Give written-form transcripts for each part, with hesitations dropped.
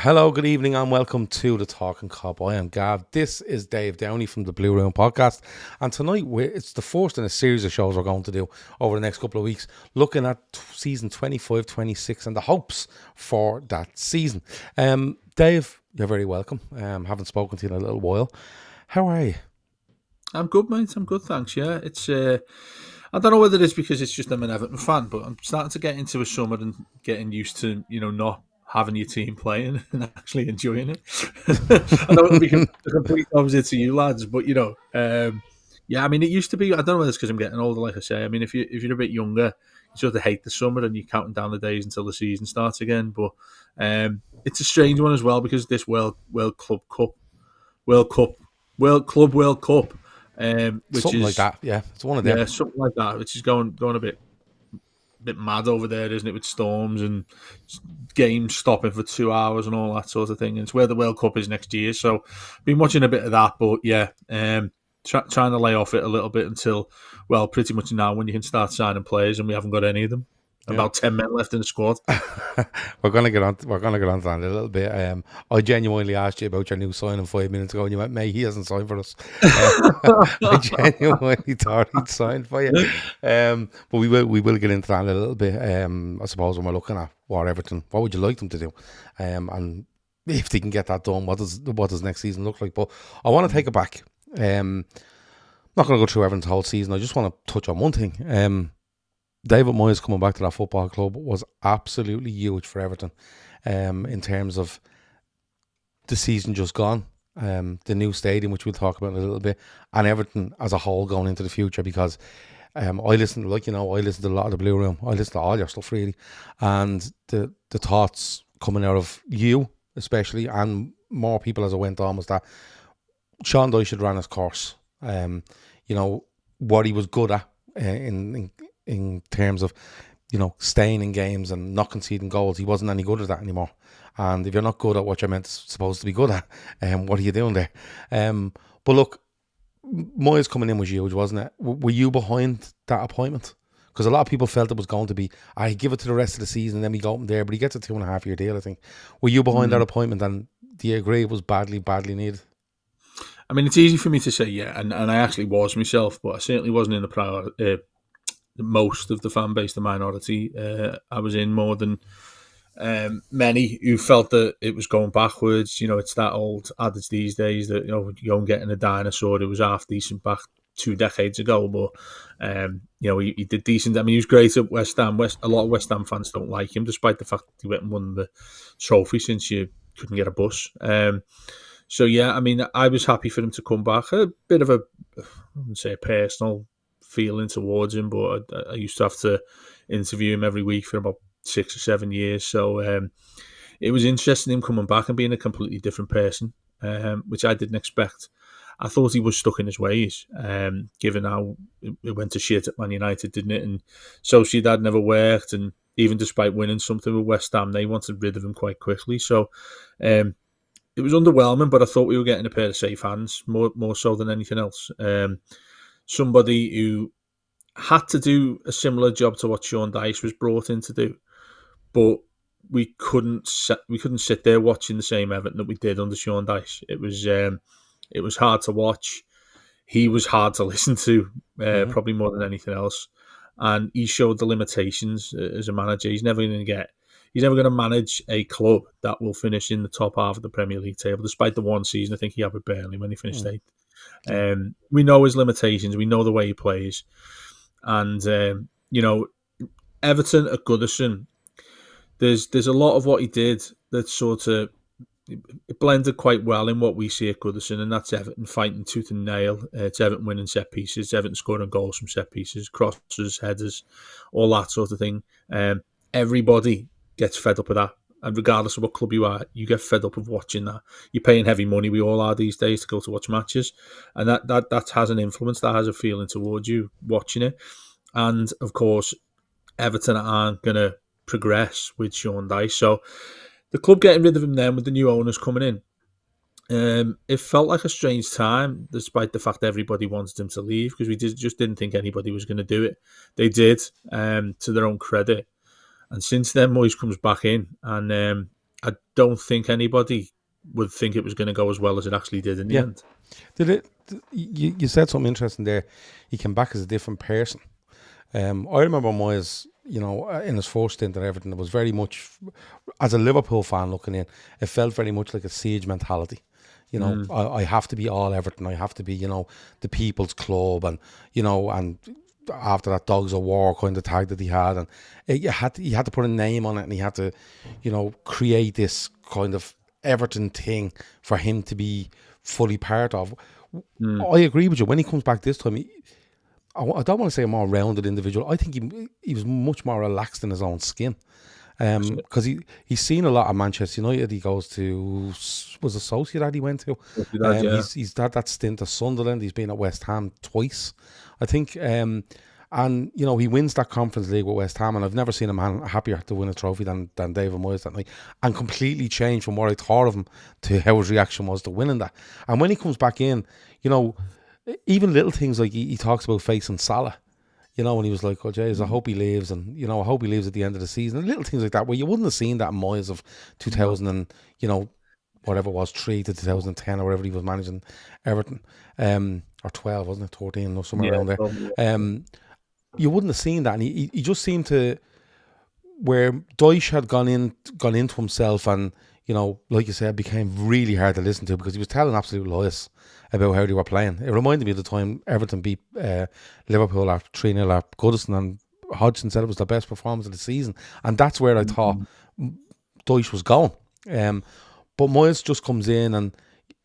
Hello, good evening, and welcome to the Talkin Kop. I am Gav. This is Dave Downie from the Blue Room Podcast, and tonight it's the first in a series of shows we're going to do over the next couple of weeks, looking at season 25-26 and the hopes for that season. Dave, you're very welcome. Haven't spoken to you in a little while. How are you? I'm good, mate. I'm good, thanks. Yeah, it's. I don't know whether it's because it's just I'm an Everton fan, but I'm starting to get into a summer and getting used to not having your team playing and actually enjoying it. I know it'll be the complete opposite to you lads, but yeah. I mean, it used to be. I don't know whether it's because I'm getting older. Like I say, I mean, if you're a bit younger, you sort of hate the summer and you're counting down the days until the season starts again. But it's a strange one as well because this World Club Cup, World Cup, World Cup. Which Something is like that, yeah. It's one of them. something like that, which is going a bit mad over there, isn't it? With storms and games stopping for 2 hours and all that sort of thing. And it's where the World Cup is next year, so been watching a bit of that. But yeah, trying to lay off it a little bit until pretty much now when you can start signing players, and we haven't got any of them. About 10 men left in the squad. We're gonna get on to that in a little bit. I genuinely asked you about your new signing 5 minutes ago, and you went, "Mate, he hasn't signed for us." I genuinely thought he'd signed for you. But we will get into that in a little bit. I suppose when we're looking at what would you like them to do, and if they can get that done, what does next season look like? But I want to take it back. Not going to go through Everton's whole season. I just want to touch on one thing. David Moyes coming back to that football club was absolutely huge for Everton in terms of the season just gone, the new stadium, which we'll talk about in a little bit, and Everton as a whole going into the future, because I listen to a lot of the Blue Room. I listen to all your stuff really, and the thoughts coming out of you especially and more people as it went on was that Sean Dyche should run his course. What he was good at in terms of, staying in games and not conceding goals. He wasn't any good at that anymore. And if you're not good at what you're supposed to be good at, what are you doing there? But look, Moyes coming in was huge, wasn't it? Were you behind that appointment? Because a lot of people felt it was going to be, I give it to the rest of the season and then we go up there, but he gets a 2.5-year deal, I think. Were you behind that appointment, and do you agree it was badly needed? I mean, it's easy for me to say, yeah, and I actually was myself, but I certainly wasn't in the most of the fan base, the minority. I was in more than many who felt that it was going backwards. It's that old adage these days that you go and getting a dinosaur. It was half decent back 2 decades ago, but he did decent. I mean, he was great at West Ham. A lot of West Ham fans don't like him, despite the fact that he went and won the trophy since you couldn't get a bus. So yeah, I mean, I was happy for him to come back. A bit of I wouldn't say a personal feeling towards him, but I used to have to interview him every week for about 6 or 7 years. So it was interesting him coming back and being a completely different person, which I didn't expect. I thought he was stuck in his ways, given how it went to shit at Man United, didn't it? And Sociedad never worked, and even despite winning something with West Ham, they wanted rid of him quite quickly. So it was underwhelming, but I thought we were getting a pair of safe hands, more so than anything else. Somebody who had to do a similar job to what Sean Dyche was brought in to do, but we couldn't sit there watching the same Everton that we did under Sean Dyche. It was hard to watch. He was hard to listen to, probably more than anything else, and he showed the limitations as a manager. He's never going to manage a club that will finish in the top half of the Premier League table, despite the one season I think he had with Burnley when he finished 8th. We know his limitations. We know the way he plays. And, Everton at Goodison, there's a lot of what he did that sort of it blended quite well in what we see at Goodison, and that's Everton fighting tooth and nail. It's Everton winning set pieces, Everton scoring goals from set pieces, crosses, headers, all that sort of thing. Everybody gets fed up with that. And regardless of what club you are, you get fed up of watching that. You're paying heavy money, we all are these days, to go to watch matches. And that has an influence, that has a feeling towards you watching it. And, of course, Everton aren't going to progress with Sean Dyche. So the club getting rid of him then with the new owners coming in, it felt like a strange time, despite the fact everybody wanted him to leave, because we just didn't think anybody was going to do it. They did, to their own credit. And since then, Moyes comes back in, and I don't think anybody would think it was going to go as well as it actually did in the Yeah. end. Did it? You said something interesting there. He came back as a different person. I remember Moyes, in his first stint at Everton, it was very much, as a Liverpool fan looking in, it felt very much like a siege mentality. I have to be all Everton. I have to be, the people's club, and after that Dogs of War kind of tag that he had, and he had to put a name on it, and he had to, create this kind of Everton thing for him to be fully part of. I agree with you. When he comes back this time, I don't want to say a more rounded individual. I think he was much more relaxed in his own skin. Because he's seen a lot of Manchester United. He goes to, was it Sociedad he went to? He's had that stint at Sunderland. He's been at West Ham twice, I think. And he wins that Conference League with West Ham, and I've never seen a man happier to win a trophy than David Moyes that night, and completely changed from what I thought of him to how his reaction was to winning that. And when he comes back in, even little things like he talks about facing Salah. And he was like, "Oh, jeez, I hope he leaves," and I hope he leaves at the end of the season. And little things like that, where you wouldn't have seen that in Moyes of 2000 and whatever it was, 3 to 2010 or whatever he was managing Everton, or 12, wasn't it, 13, or somewhere around there. You wouldn't have seen that, and he just seemed to, where Dyche had gone into himself, and like you said, became really hard to listen to because he was telling absolute lies about how they were playing. It reminded me of the time Everton beat Liverpool at 3-0 at Goodison, and Hodgson said it was the best performance of the season, and that's where I thought Dyche was going. But Moyes just comes in, and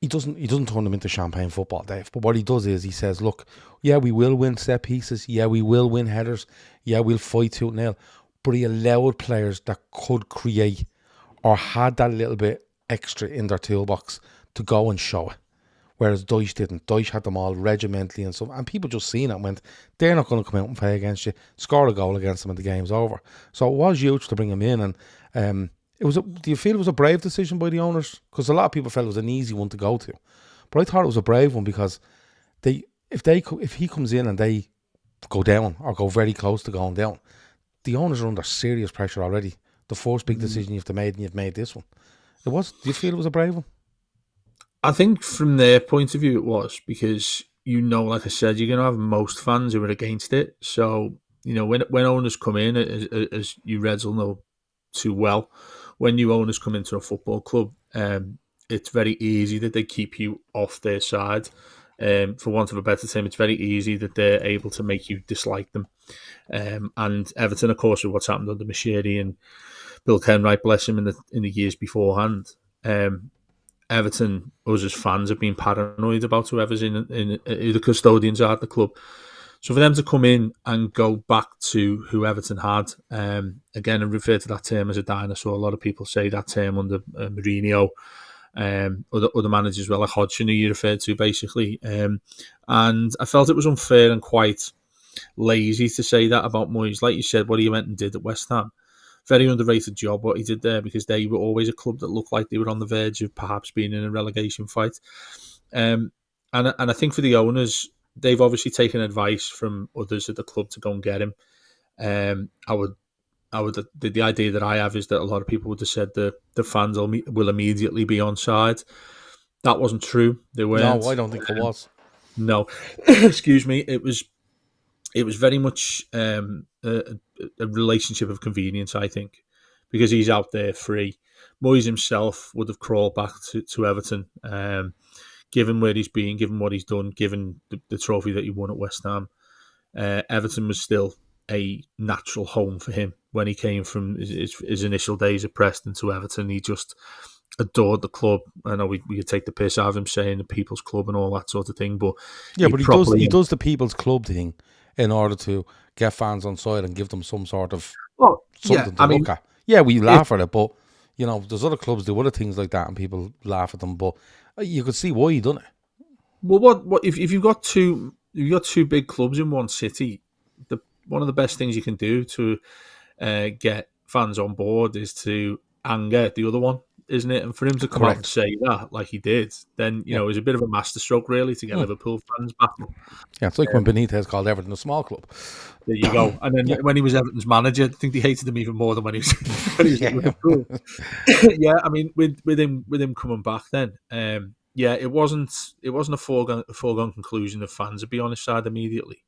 he doesn't turn them into champagne football, Dave. But what he does is he says, "Look, yeah, we will win set pieces. Yeah, we will win headers. Yeah, we'll fight tooth and nail." But he allowed players that could create or had that little bit extra in their toolbox to go and show it. Whereas Dyche didn't. Dyche had them all regimentally and stuff. And people just seen it and went, they're not going to come out and play against you. Score a goal against them and the game's over. So it was huge to bring him in. And do you feel it was a brave decision by the owners? Because a lot of people felt it was an easy one to go to. But I thought it was a brave one because if he comes in and they go down or go very close to going down, the owners are under serious pressure already. The first big decision you have to make, and you've made this one. Do you feel it was a brave one? I think from their point of view it was, because like I said, you're going to have most fans who are against it. So when owners come in, as you Reds will know too well, when new owners come into a football club, it's very easy that they keep you off their side. For want of a better term, it's very easy that they're able to make you dislike them. And Everton, of course, with what's happened under Moshiri and Bill Kenwright, bless him, in the years beforehand, Everton, us as fans, have been paranoid about whoever's who the custodians are at the club. So for them to come in and go back to who Everton had, again, and refer to that term as a dinosaur, a lot of people say that term under Mourinho, other managers as well, like Hodgson, who you referred to, basically. And I felt it was unfair and quite lazy to say that about Moyes. Like you said, what he went and did at West Ham, very underrated job what he did there, because they were always a club that looked like they were on the verge of perhaps being in a relegation fight. And I think for the owners, they've obviously taken advice from others at the club to go and get him. The idea that I have is that a lot of people would have said the fans will immediately be on side. That wasn't true. They weren't. No, I don't think it was. No, excuse me. It was very much a relationship of convenience, I think, because he's out there free. Moyes himself would have crawled back to Everton, given where he's been, given what he's done, given the trophy that he won at West Ham. Everton was still a natural home for him when he came from his initial days at Preston to Everton. He just adored the club. I know we could take the piss out of him saying the people's club and all that sort of thing, but he does the people's club thing in order to get fans on side and give them some sort of something to look at. Yeah, we laugh at it, but there's other clubs do other things like that and people laugh at them, but you could see why he done it. Well, what if you've got two big clubs in one city, one of the best things you can do to get fans on board is to anger the other one. isn't it? And for him to come out and Correct. say that like he did, then Yeah. it was a bit of a masterstroke really to get Liverpool fans back. Yeah, it's like when Benitez called Everton a small club. There you go. And then Yeah. when he was Everton's manager, I think they hated him even more than when he was when he was at Yeah. Liverpool. Yeah, I mean, with him coming back, then it wasn't a foregone conclusion of fans to be on his side immediately.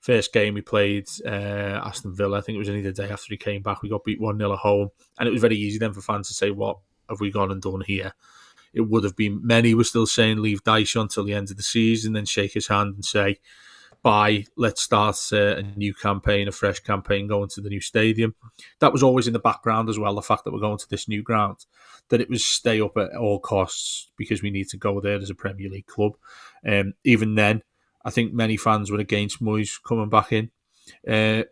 First game we played Aston Villa, I think it was only the day after he came back. We got beat 1-0 at home, and it was very easy then for fans to say, "What have we gone and done here?" It would have been many were still saying leave Dyche until the end of the season, then shake his hand and say, "Bye, let's start a new campaign, a fresh campaign, going to the new stadium." That was always in the background as well. The fact that we're going to this new ground, that it was stay up at all costs because we need to go there as a Premier League club. Even then, I think many fans were against Moyes coming back in.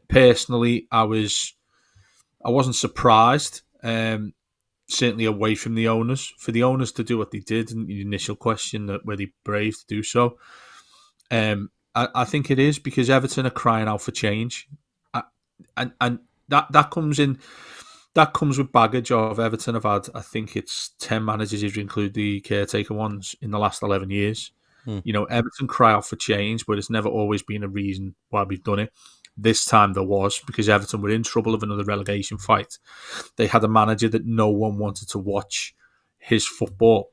Personally, I wasn't surprised. Certainly away from the owners, for the owners to do what they did, and the initial question that were they brave to do so. I think it is because Everton are crying out for change, and that comes in. That comes with baggage of Everton have had, I think it's 10 managers if you include the caretaker ones in the last 11 years. Everton cry out for change, but it's never always been a reason why we've done it. This time there was, because Everton were in trouble of another relegation fight. They had a manager that no one wanted to watch his football.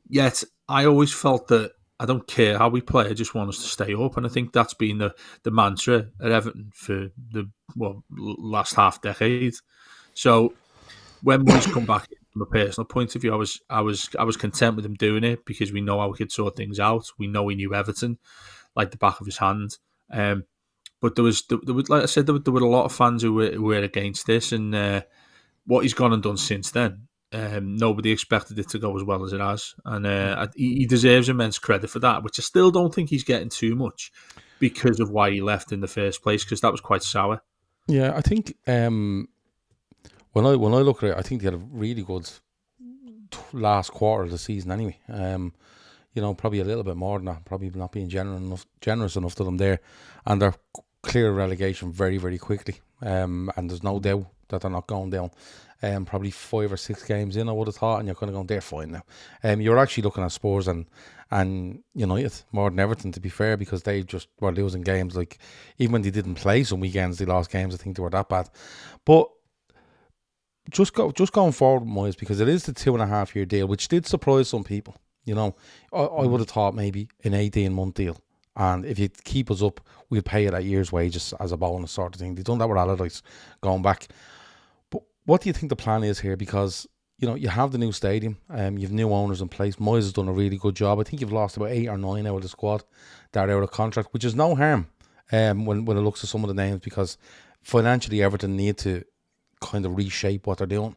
Yet I always felt that I don't care how we play, I just want us to stay up. And I think that's been the mantra at Everton for the last half decade. So when Moyes come back from a personal point of view, I was content with him doing it because we know how we could sort things out. We know he knew Everton like the back of his hand. But there was, like I said, there were a lot of fans who were against this, and what he's gone and done since then. Nobody expected it to go as well as it has, and he deserves immense credit for that. Which I still don't think he's getting too much because of why he left in the first place, because that was quite sour. Yeah, I think when I look at it, I think they had a really good last quarter of the season anyway. Probably a little bit more than that, probably not being generous enough to them there, and they're clear relegation very, very quickly. And there's no doubt that they're not going down. Probably 5 or 6 games in, I would have thought, and you're kind of going, they're fine now. You're actually looking at Spurs and United more than Everton, to be fair, because they just were losing games. Like, even when they didn't play some weekends, they lost games. I think they were that bad. But just going forward, Moyes, because it is the 2.5 year deal, which did surprise some people. I would have thought maybe an 18-month deal. And if you keep us up, we'll pay you that year's wages as a bonus sort of thing. They've done that with Allardyce going back. But what do you think the plan is here? Because, you have the new stadium, you've new owners in place. Moyes has done a really good job. I think you've lost about 8 or 9 out of the squad that are out of contract, which is no harm when it looks at some of the names, because financially Everton need to kind of reshape what they're doing.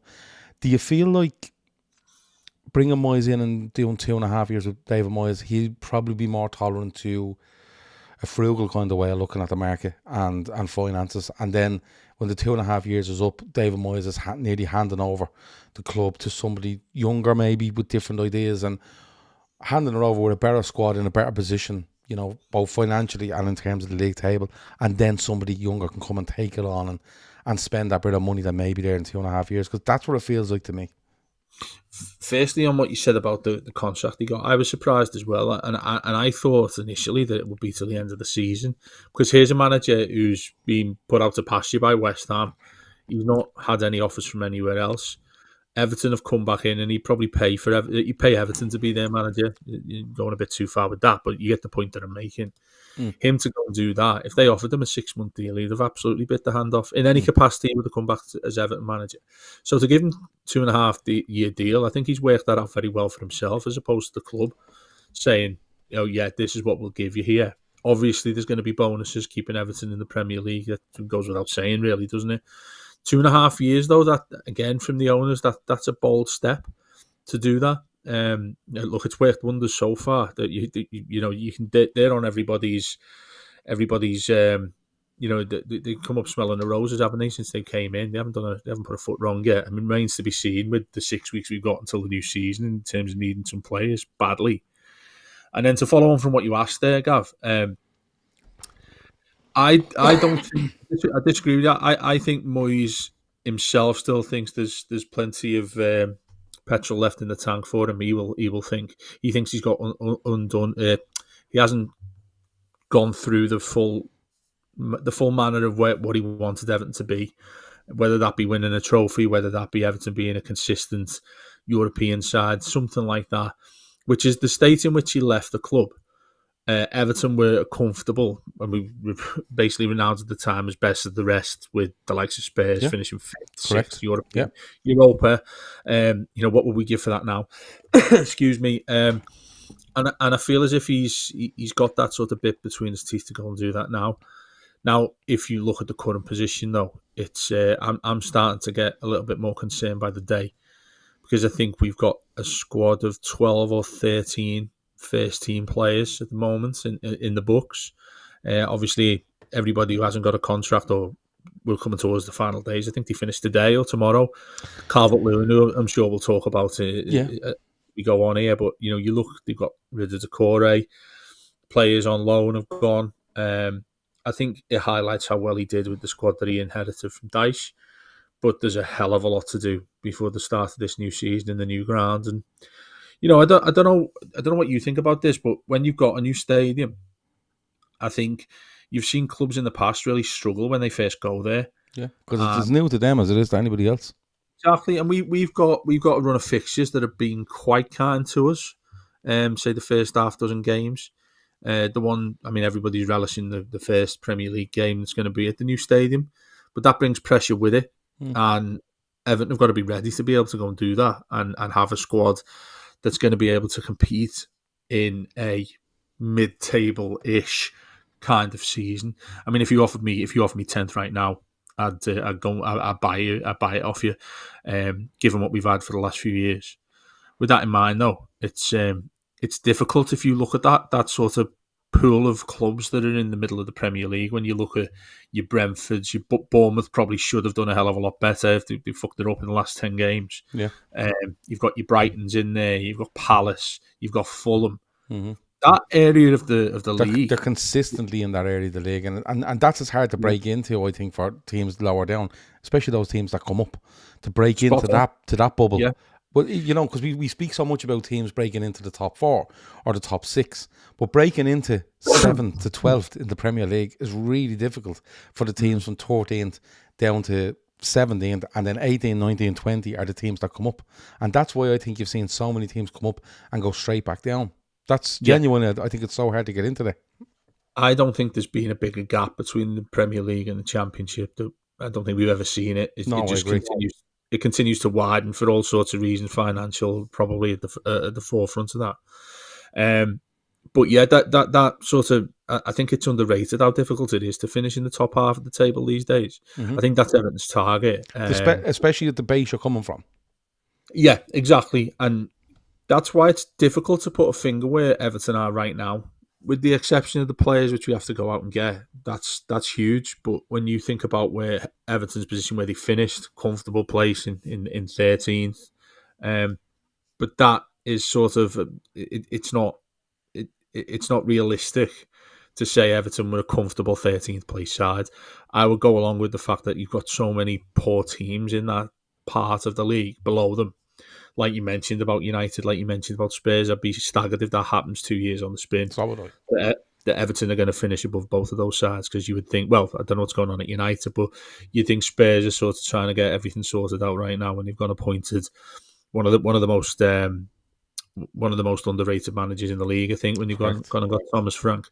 Do you feel like bringing Moyes in and doing 2.5 years with David Moyes, he'd probably be more tolerant to a frugal kind of way of looking at the market and finances? And then when the 2.5 years is up, David Moyes is nearly handing over the club to somebody younger, maybe with different ideas, and handing it over with a better squad in a better position, both financially and in terms of the league table. And then somebody younger can come and take it on and spend that bit of money that may be there in 2.5 years, because that's what it feels like to me. Firstly, on what you said about the contract he got, I was surprised as well, and I thought initially that it would be till the end of the season, because here's a manager who's been put out to pasture by West Ham. He's not had any offers from anywhere else. Everton have come back in, and he'd probably pay Everton to be their manager. You're going a bit too far with that, but you get the point that I'm making. Him to go and do that, if they offered him a 6-month deal, he'd have absolutely bit the hand off. In any capacity, he would have come back as Everton manager. So to give him 2.5 year deal, I think he's worked that out very well for himself, as opposed to the club saying, this is what we'll give you here. Obviously, there's going to be bonuses keeping Everton in the Premier League. That goes without saying, really, doesn't it? 2.5 years, though, that again from the owners, that's a bold step to do that. Look, it's worked wonders so far. That you can, they're on everybody's. They come up smelling the roses, haven't they? Since they came in, they haven't put a foot wrong yet. I mean, remains to be seen with the 6 weeks we've got until the new season in terms of needing some players badly. And then to follow on from what you asked there, Gav, I don't think I disagree with that. I think Moyes himself still thinks there's plenty of petrol left in the tank for him. He will think he thinks he's got undone. He hasn't gone through the full manner of what he wanted Everton to be, whether that be winning a trophy, whether that be Everton being a consistent European side, something like that, which is the state in which he left the club. Everton were comfortable, and we basically renowned at the time as best of the rest, with the likes of Spurs finishing fifth, sixth, Europa. What would we give for that now? Excuse me. And I feel as if he's got that sort of bit between his teeth to go and do that now. Now, if you look at the current position, though, it's I'm starting to get a little bit more concerned by the day, because I think we've got a squad of 12 or 13 first team players at the moment in the books. Obviously, everybody who hasn't got a contract or will come towards the final days, I think they finish today or tomorrow. Calvert-Lewin, who I'm sure we'll talk about it. We go on here, but you look, they've got rid of Decore, players on loan have gone. I think it highlights how well he did with the squad that he inherited from Dyche, but there's a hell of a lot to do before the start of this new season in the new ground. And I don't know what you think about this, but when you've got a new stadium, I think you've seen clubs in the past really struggle when they first go there. Yeah, because it's as new to them as it is to anybody else. Exactly, and we've got a run of fixtures that have been quite kind to us. Say the first half dozen games. The one, everybody's relishing the first Premier League game that's going to be at the new stadium, but that brings pressure with it, and Everton have got to be ready to be able to go and do that and have a squad that's going to be able to compete in a mid-table-ish kind of season. If you offered me 10th right now, I'd buy it off you, given what we've had for the last few years. With that in mind, though, it's difficult if you look at that sort of pool of clubs that are in the middle of the Premier League. When you look at your Brentfords, your Bournemouth probably should have done a hell of a lot better if they fucked it up in the last 10 games. Yeah, you've got your Brightons in there, you've got Palace, you've got Fulham. Mm-hmm. That area of the league, they're consistently in that area of the league, and that's as hard to break into, I think, for teams lower down, especially those teams that come up, to break into that bubble. Yeah. But because we speak so much about teams breaking into the top 4 or the top 6, but breaking into 7th to 12th in the Premier League is really difficult for the teams from 13th down to 17th, and then 18, 19, 20 are the teams that come up, and that's why I think you've seen so many teams come up and go straight back down. That's genuine. I think it's so hard to get into there. I don't think there's been a bigger gap between the Premier League and the Championship. I don't think we've ever seen it. It just continues. It continues to widen for all sorts of reasons, financial probably at the forefront of that. But yeah, that sort of, I think it's underrated how difficult it is to finish in the top half of the table these days. Mm-hmm. I think that's Everton's target, especially at the base you're coming from. Yeah, exactly, and that's why it's difficult to put a finger where Everton are right now, with the exception of the players which we have to go out and get. That's huge. But when you think about where Everton's position, where they finished, comfortable place in 13th, but that is sort of it's not realistic to say Everton were a comfortable 13th place side. I would go along with the fact that you've got so many poor teams in that part of the league below them. Like you mentioned about United, like you mentioned about Spurs, I'd be staggered if that happens 2 years on the spin. So would I. That Everton are going to finish above both of those sides, because you would think, well, I don't know what's going on at United, but you think Spurs are sort of trying to get everything sorted out right now when they've gone appointed one of the most underrated managers in the league. I think when you've gone and got Thomas Frank.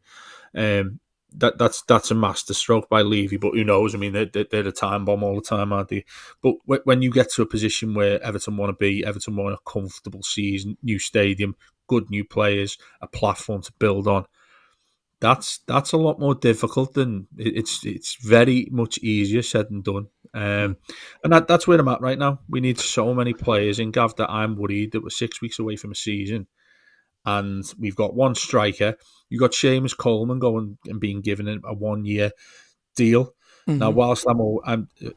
That's a masterstroke by Levy, but who knows? They're a time bomb all the time, aren't they? But when you get to a position where Everton want to be, Everton want a comfortable season, new stadium, good new players, a platform to build on, that's a lot more difficult than it's very much easier said than done. And that's where I'm at right now. We need so many players in Gav that I'm worried that we're 6 weeks away from a season, and we've got one striker. You got Seamus Coleman going and being given a 1-year deal. Mm-hmm. Now, whilst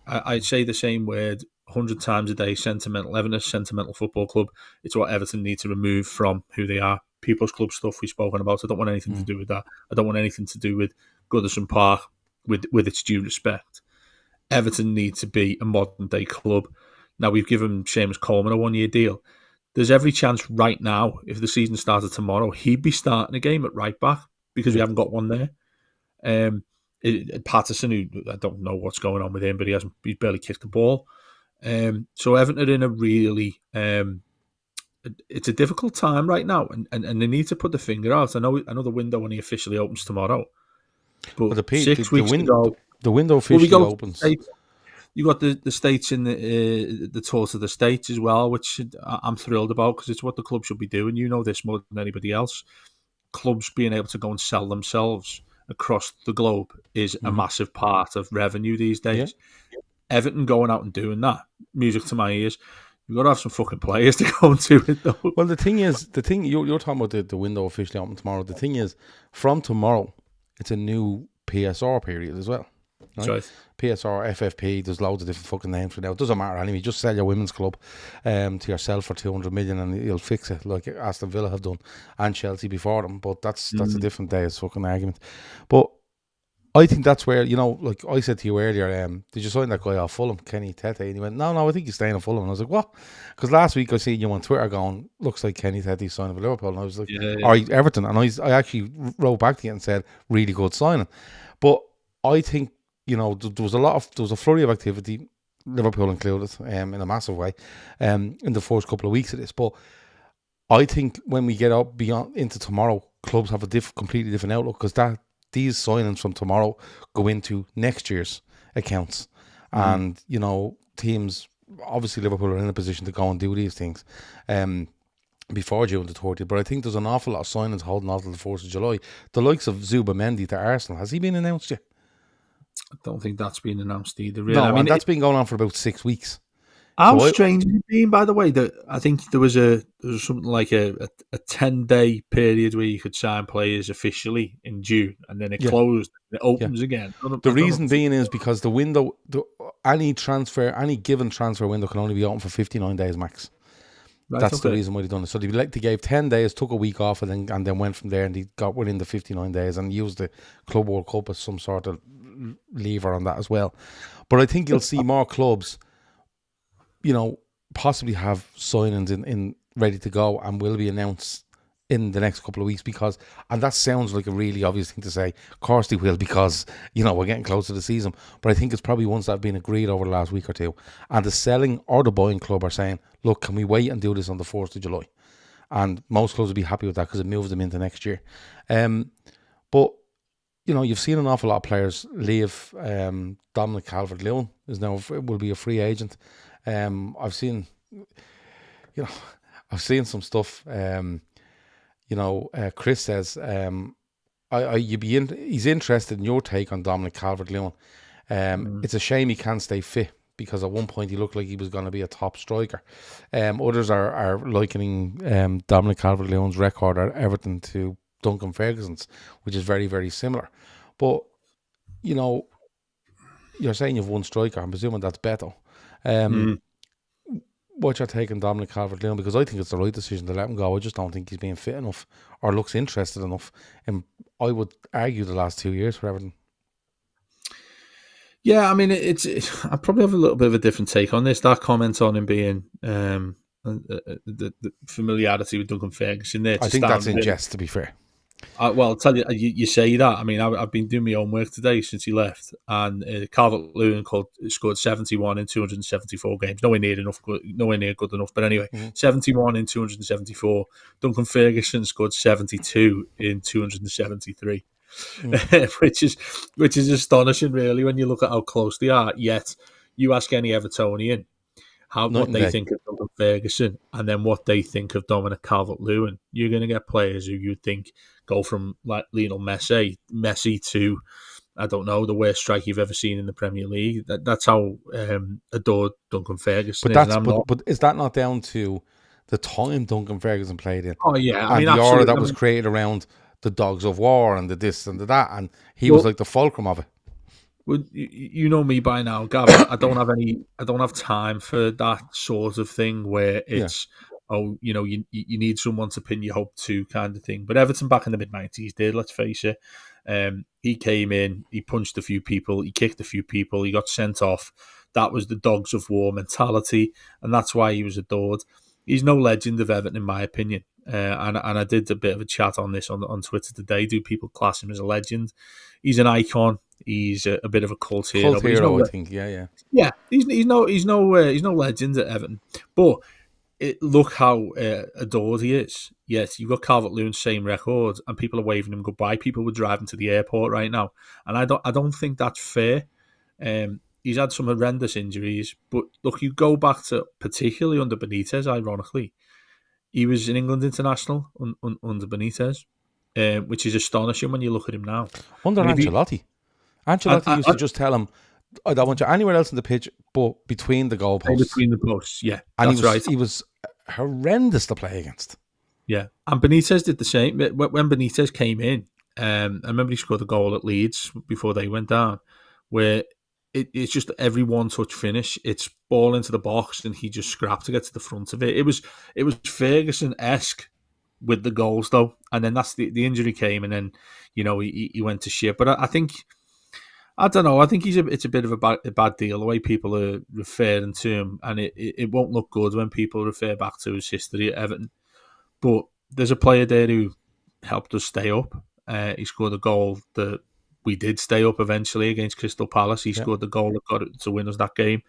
I say the same word 100 times a day, sentimental. Everton is a sentimental football club. It's what Everton need to remove from who they are. People's Club stuff we've spoken about. I don't want anything to do with that. I don't want anything to do with Goodison Park, with its due respect. Everton need to be a modern day club. Now, we've given Seamus Coleman a 1-year deal. there's every chance right now, if the season started tomorrow, he'd be starting a game at right back because we haven't got one there. Patterson, who I don't know what's going on with him, but he's barely kicked the ball. So Everton are in a really it's a difficult time right now, and they need to put the finger out. I know the window only officially opens tomorrow, but the 6 weeks ago, the window officially opens. You got the states in the tour to the states as well, which I'm thrilled about because it's what the club should be doing. You know this more than anybody else. Clubs being able to go and sell themselves across the globe is a massive part of revenue these days. Yeah. Everton going out and doing that, music to my ears. You've got to have some fucking players to go and do it, though. Well, the thing you're talking about the window officially open tomorrow. The thing is, from tomorrow, it's a new PSR period as well. Right? That's right. PSR, FFP, there's loads of different fucking names for now. It doesn't matter anyway. Just sell your women's club to yourself for 200 million and you'll fix it, like Aston Villa have done and Chelsea before them. But that's a different day's fucking argument. But I think that's where, like I said to you earlier, did you sign that guy off Fulham, Kenny Tete? And he went, no, I think he's staying at Fulham. And I was like, what? Because last week I seen you on Twitter going, looks like Kenny Tete's signing for Liverpool. And I was like, or Everton. And I actually wrote back to you and said, really good signing. But I think, there was a flurry of activity, Liverpool included, in a massive way, in the first couple of weeks of this. But I think when we get up beyond into tomorrow, clubs have a completely different outlook because these signings from tomorrow go into next year's accounts, and teams, obviously Liverpool are in a position to go and do these things before June the 30th. But I think there's an awful lot of signings holding on to the 4th of July. The likes of Zubamendi to Arsenal, has he been announced yet? I don't think that's been announced either. Really. No, I mean, that's been going on for about 6 weeks. How strange has it been, by the way? That I think there was something like a 10-day period where you could sign players officially in June, and then it closed. And it opens again. The reason being is because the window, any given transfer window can only be open for 59 days max. Right, that's the reason why they done it. So they gave 10 days, took a week off, and then went from there, and they got within the 59 days and used the Club World Cup as some sort of lever on that as well. But I think you'll see more clubs, possibly have signings in ready to go and will be announced in the next couple of weeks and that sounds like a really obvious thing to say. Of course they will because, we're getting close to the season. But I think it's probably ones that have been agreed over the last week or two. And the selling or the buying club are saying, look, can we wait and do this on the 4th of July? And most clubs will be happy with that because it moves them into next year. But you've seen an awful lot of players leave. Dominic Calvert-Lewin will be a free agent. I've seen some stuff. Chris says, he's interested in your take on Dominic Calvert-Lewin. It's a shame he can't stay fit because at one point he looked like he was going to be a top striker. Others are likening Dominic Calvert-Lewin's record at Everton to Duncan Ferguson's, which is very, very similar. But, you're saying you've one striker. I'm presuming that's Beto. What's your take on Dominic Calvert-Lewin? Because I think it's the right decision to let him go. I just don't think he's being fit enough or looks interested enough. And I would argue the last 2 years for Everton. Yeah, I mean, I probably have a little bit of a different take on this. That comment on him being the familiarity with Duncan Ferguson there. I think that's in jest, to be fair. Well, I'll tell you, you say that. I mean, I've been doing my own work today since he left, and Calvert-Lewin scored 71 in 274 games. Nowhere near good enough. But anyway, 71 in 274. Duncan Ferguson scored 72 in 273, which is astonishing, really, when you look at how close they are. Yet, you ask any Evertonian what they think of Duncan Ferguson and then what they think of Dominic Calvert-Lewin, you're going to get players who you think go from like Lionel Messi to, I don't know, the worst strike you've ever seen in the Premier League. That's how adored Duncan Ferguson is. But is that not down to the time Duncan Ferguson played in? Oh, yeah. And the aura that was created around the dogs of war and the this and the that, and he was like the fulcrum of it. Well, you know me by now, Gav. I don't have time for that sort of thing where it's you need someone to pin your hope to kind of thing. But Everton back in the mid-90s did, let's face it. He came in, he punched a few people, he kicked a few people, he got sent off. That was the dogs of war mentality, and that's why he was adored. He's no legend of Everton, in my opinion. And I did a bit of a chat on this on Twitter today. Do people class him as a legend? He's an icon. He's a bit of a cult hero, Cult but he's no. hero, I think. Yeah. Yeah, he's no legend at Everton. But look how adored he is. Yes, you've got Calvert-Lewin, same record, and people are waving him goodbye. People were driving to the airport right now, and I don't think that's fair. He's had some horrendous injuries, but look, you go back to particularly under Benitez. Ironically, he was an England international under Benitez, which is astonishing when you look at him now. Under Ancelotti. Ancelotti used to I, just tell him, I don't want you anywhere else in the pitch but between the goalposts. between the posts, yeah, and that's right. He was horrendous to play against. Yeah, and Benitez did the same. When Benitez came in, I remember he scored a goal at Leeds before they went down, where it's just every one-touch finish. It's ball into the box, and he just scrapped to get to the front of it. It was Ferguson-esque with the goals, though, and then that's the injury came, and then he went to shit. But I think, I don't know. I think it's a bit of a bad deal the way people are referring to him, and it won't look good when people refer back to his history at Everton. But there's a player there who helped us stay up. He scored a goal that we did stay up eventually against Crystal Palace. He scored the goal that got it to win us that game.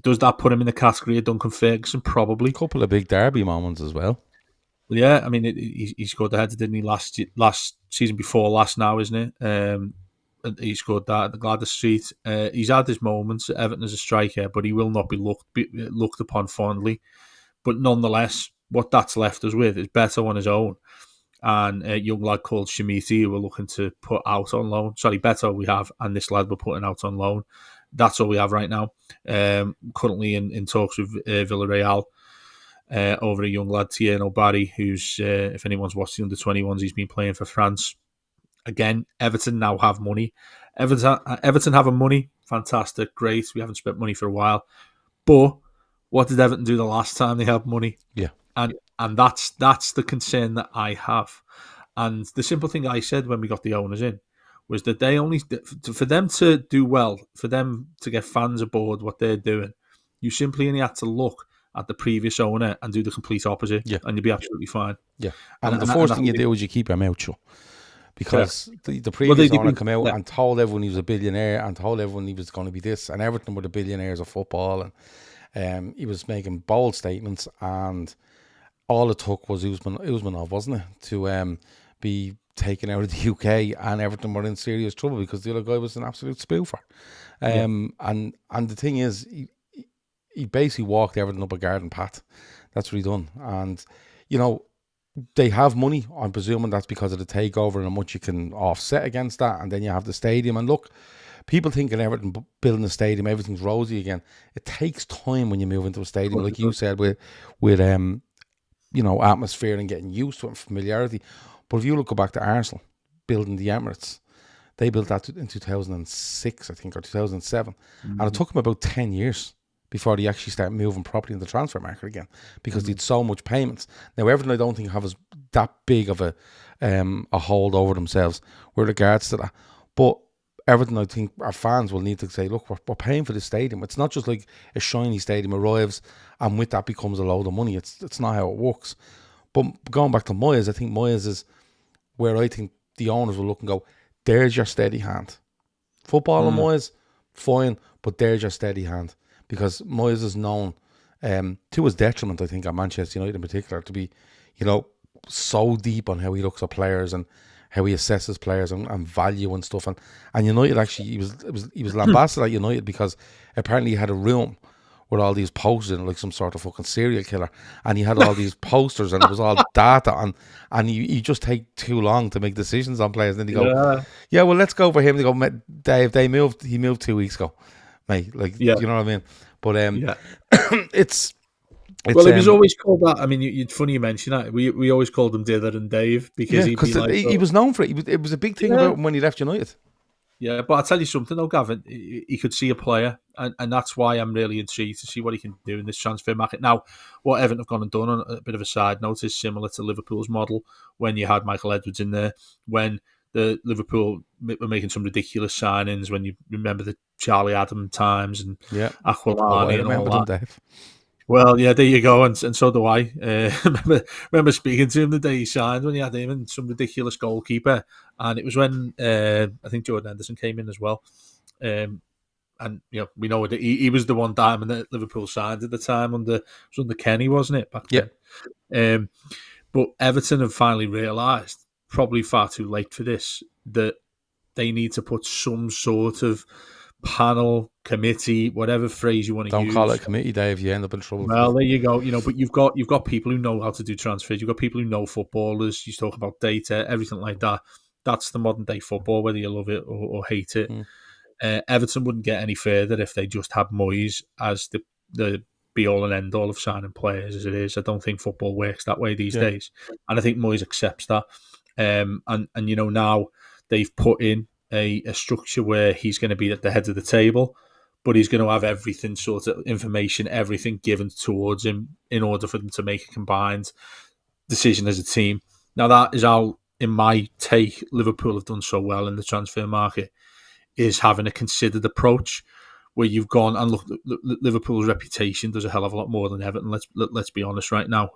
Does that put him in the category of Duncan Ferguson? Probably. A couple of big derby moments as well. Well, yeah, I mean, he scored the header, didn't he, last season before last now, isn't it? He scored that at the Gladys Street. He's had his moments at Everton as a striker, but he will not be looked upon fondly. But nonetheless, what that's left us with is Beto on his own and a young lad called Shamiti who we're looking to put out on loan. Sorry, Beto we have, and this lad we're putting out on loan. That's all we have right now. Currently in talks with Villarreal over a young lad, Tierno Barry, who's, if anyone's watched the under-21s, he's been playing for France. Again, Everton now have money. Everton having money, fantastic, great. We haven't spent money for a while. But what did Everton do the last time they had money? Yeah. And that's the concern that I have. And the simple thing I said when we got the owners in was that they only, for them to do well, for them to get fans aboard what they're doing, you simply only had to look at the previous owner and do the complete opposite, and you'd be absolutely fine. Yeah. And the first thing you do is you keep your mouth shut. Because the previous owner came out and told everyone he was a billionaire and told everyone he was going to be this, and Everton were the billionaires of football, and he was making bold statements, and all it took was Usmanov, wasn't it, to be taken out of the UK, and Everton were in serious trouble because the other guy was an absolute spoofer. And the thing is, he basically walked Everton up a garden path. That's what he done. And, they have money. I'm presuming that's because of the takeover and how much you can offset against that. And then you have the stadium. And look, people think in Everton building a stadium, everything's rosy again. It takes time when you move into a stadium, like you said, with atmosphere and getting used to it and familiarity. But if you look back to Arsenal building the Emirates, they built that in 2006, I think, or 2007. And it took them about 10 years before they actually start moving properly in the transfer market again, because they had so much payments. Now, Everton, I don't think have that big of a hold over themselves with regards to that. But Everton, I think our fans will need to say, look, we're paying for this stadium. It's not just like a shiny stadium arrives and with that becomes a load of money. It's not how it works. But going back to Moyes, I think Moyes is where I think the owners will look and go, there's your steady hand. Football and Moyes, fine, but there's your steady hand. Because Moyes is known, to his detriment, I think, at Manchester United in particular, to be, so deep on how he looks at players and how he assesses players and value and stuff. And United actually, he was lambasted at United because apparently he had a room with all these posters in, like some sort of fucking serial killer, and he had all these posters and it was all data and he just take too long to make decisions on players. And then they go, yeah, well, let's go for him. They go, Dave, he moved 2 weeks ago. Mate, you know what I mean? But it's well, he was always called that. I mean, it's funny you mention that. We always called him Dither and Dave because he was known for it. It was a big thing about him when he left United. Yeah, but I'll tell you something though, Gavin. He could see a player, and that's why I'm really intrigued to see what he can do in this transfer market. Now, what Everton have gone and done, on a bit of a side note, is similar to Liverpool's model when you had Michael Edwards in there, when the Liverpool were making some ridiculous signings, when you remember the Charlie Adam times and Aquilani and all that. Dave. Well, yeah, there you go, and so do I. Remember speaking to him the day he signed when he had him and some ridiculous goalkeeper, and it was when I think Jordan Henderson came in as well. And we know that he was the one diamond that Liverpool signed at the time under Kenny, wasn't it, back Yeah, then? But Everton have finally realised, probably far too late for this, that they need to put some sort of panel, committee, whatever phrase you want to don't call it use. a committee, Dave. You end up in trouble. Well, there you go. But you've got people who know how to do transfers. You've got people who know footballers. You talk about data, everything like that. That's the modern day football, whether you love it or hate it. Everton wouldn't get any further if they just had Moyes as the be all and end all of signing players as it is. I don't think football works that way these days, and I think Moyes accepts that. And now they've put in a structure where he's going to be at the head of the table, but he's going to have everything sort of information, everything given towards him in order for them to make a combined decision as a team. Now that is how, in my take, Liverpool have done so well in the transfer market, is having a considered approach where you've gone and look. Liverpool's reputation does a hell of a lot more than Everton. Let's be honest right now.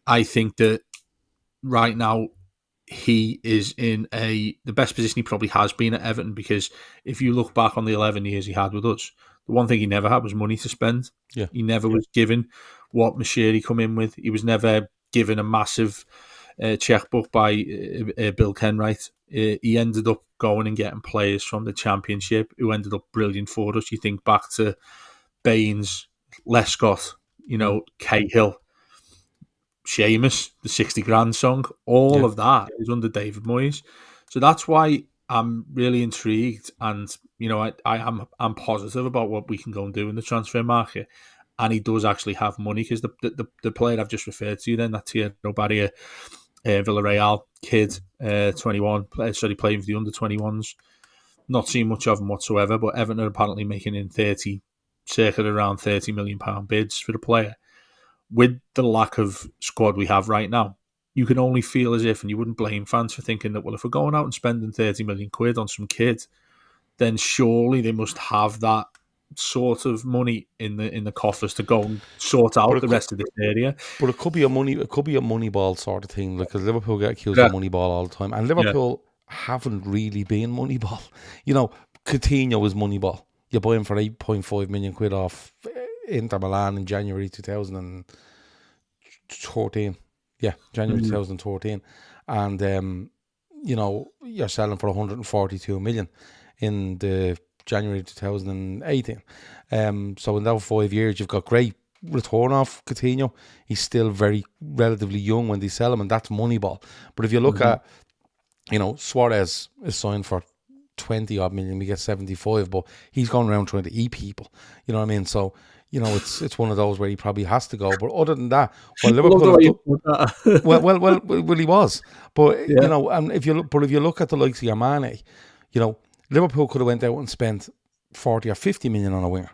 I think that right now he is in the best position he probably has been at Everton, because if you look back on the 11 years he had with us, the one thing he never had was money to spend. Yeah. He never was given what Moshiri come in with. He was never given a massive checkbook by Bill Kenwright. He ended up going and getting players from the Championship who ended up brilliant for us. You think back to Baines, Lescott, Cahill, Seamus, the 60 grand song, all of that is under David Moyes. So that's why I'm really intrigued, and I'm positive about what we can go and do in the transfer market. And he does actually have money, because the player I've just referred to then, that Thierry Barrier, Villarreal kid, 21, playing for the under 21s. Not seen much of him whatsoever, but Everton are apparently making in circa around £30 million bids for the player. With the lack of squad we have right now, you can only feel as if, and you wouldn't blame fans for thinking that, well, if we're going out and spending 30 million quid on some kid, then surely they must have that sort of money in the coffers to go and sort out the rest of this area. But it could be a money ball sort of thing, because Liverpool get accused of money ball all the time, and Liverpool haven't really been money ball. Coutinho was money ball. You buy him for 8.5 million quid off Inter Milan in January 2014. Yeah, January 2014. And, you're selling for 142 million in the January 2018. So in that 5 years, you've got great return off Coutinho. He's still very relatively young when they sell him, and that's Moneyball. But if you look at, Suarez is signed for 20 odd million, we get 75, but he's going around trying to eat people. You know what I mean? So, it's one of those where he probably has to go. But other than that, well, Liverpool, well, he was. But and if you look at the likes of Mane, Liverpool could have went out and spent 40 or 50 million on a winger,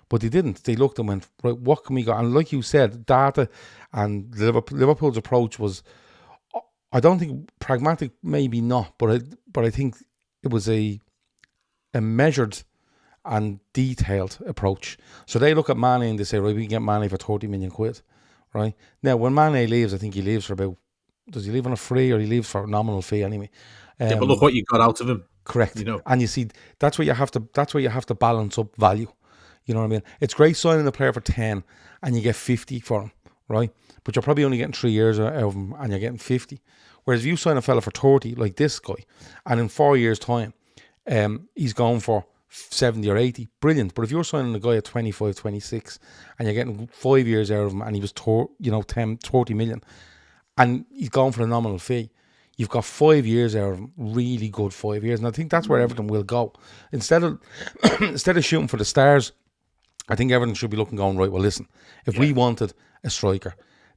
but they didn't. They looked and went, right, what can we go? And like you said, data, and Liverpool's approach was, I don't think pragmatic, maybe not, but I think it was a measured and detailed approach. So they look at Mane and they say, right, we can get Mane for 30 million quid, right? Now, when Mane leaves, I think he leaves for about, does he leave on a free, or he leaves for a nominal fee anyway? But look what you got out of him. Correct. And you see, that's where you have to balance up value. You know what I mean? It's great signing a player for 10 and you get 50 for him, right? But you're probably only getting 3 years out of him and you're getting 50. Whereas if you sign a fella for 30, like this guy, and in 4 years' time, he's going for 70 or 80, brilliant. But if you're signing a guy at 25, 26, and you're getting 5 years out of him, and he was 30 million, and he's going for a nominal fee, you've got 5 years out of him, really good 5 years. And I think that's where Everton will go. Instead of shooting for the stars, I think Everton should be looking, going, right, well, listen, if we wanted a striker,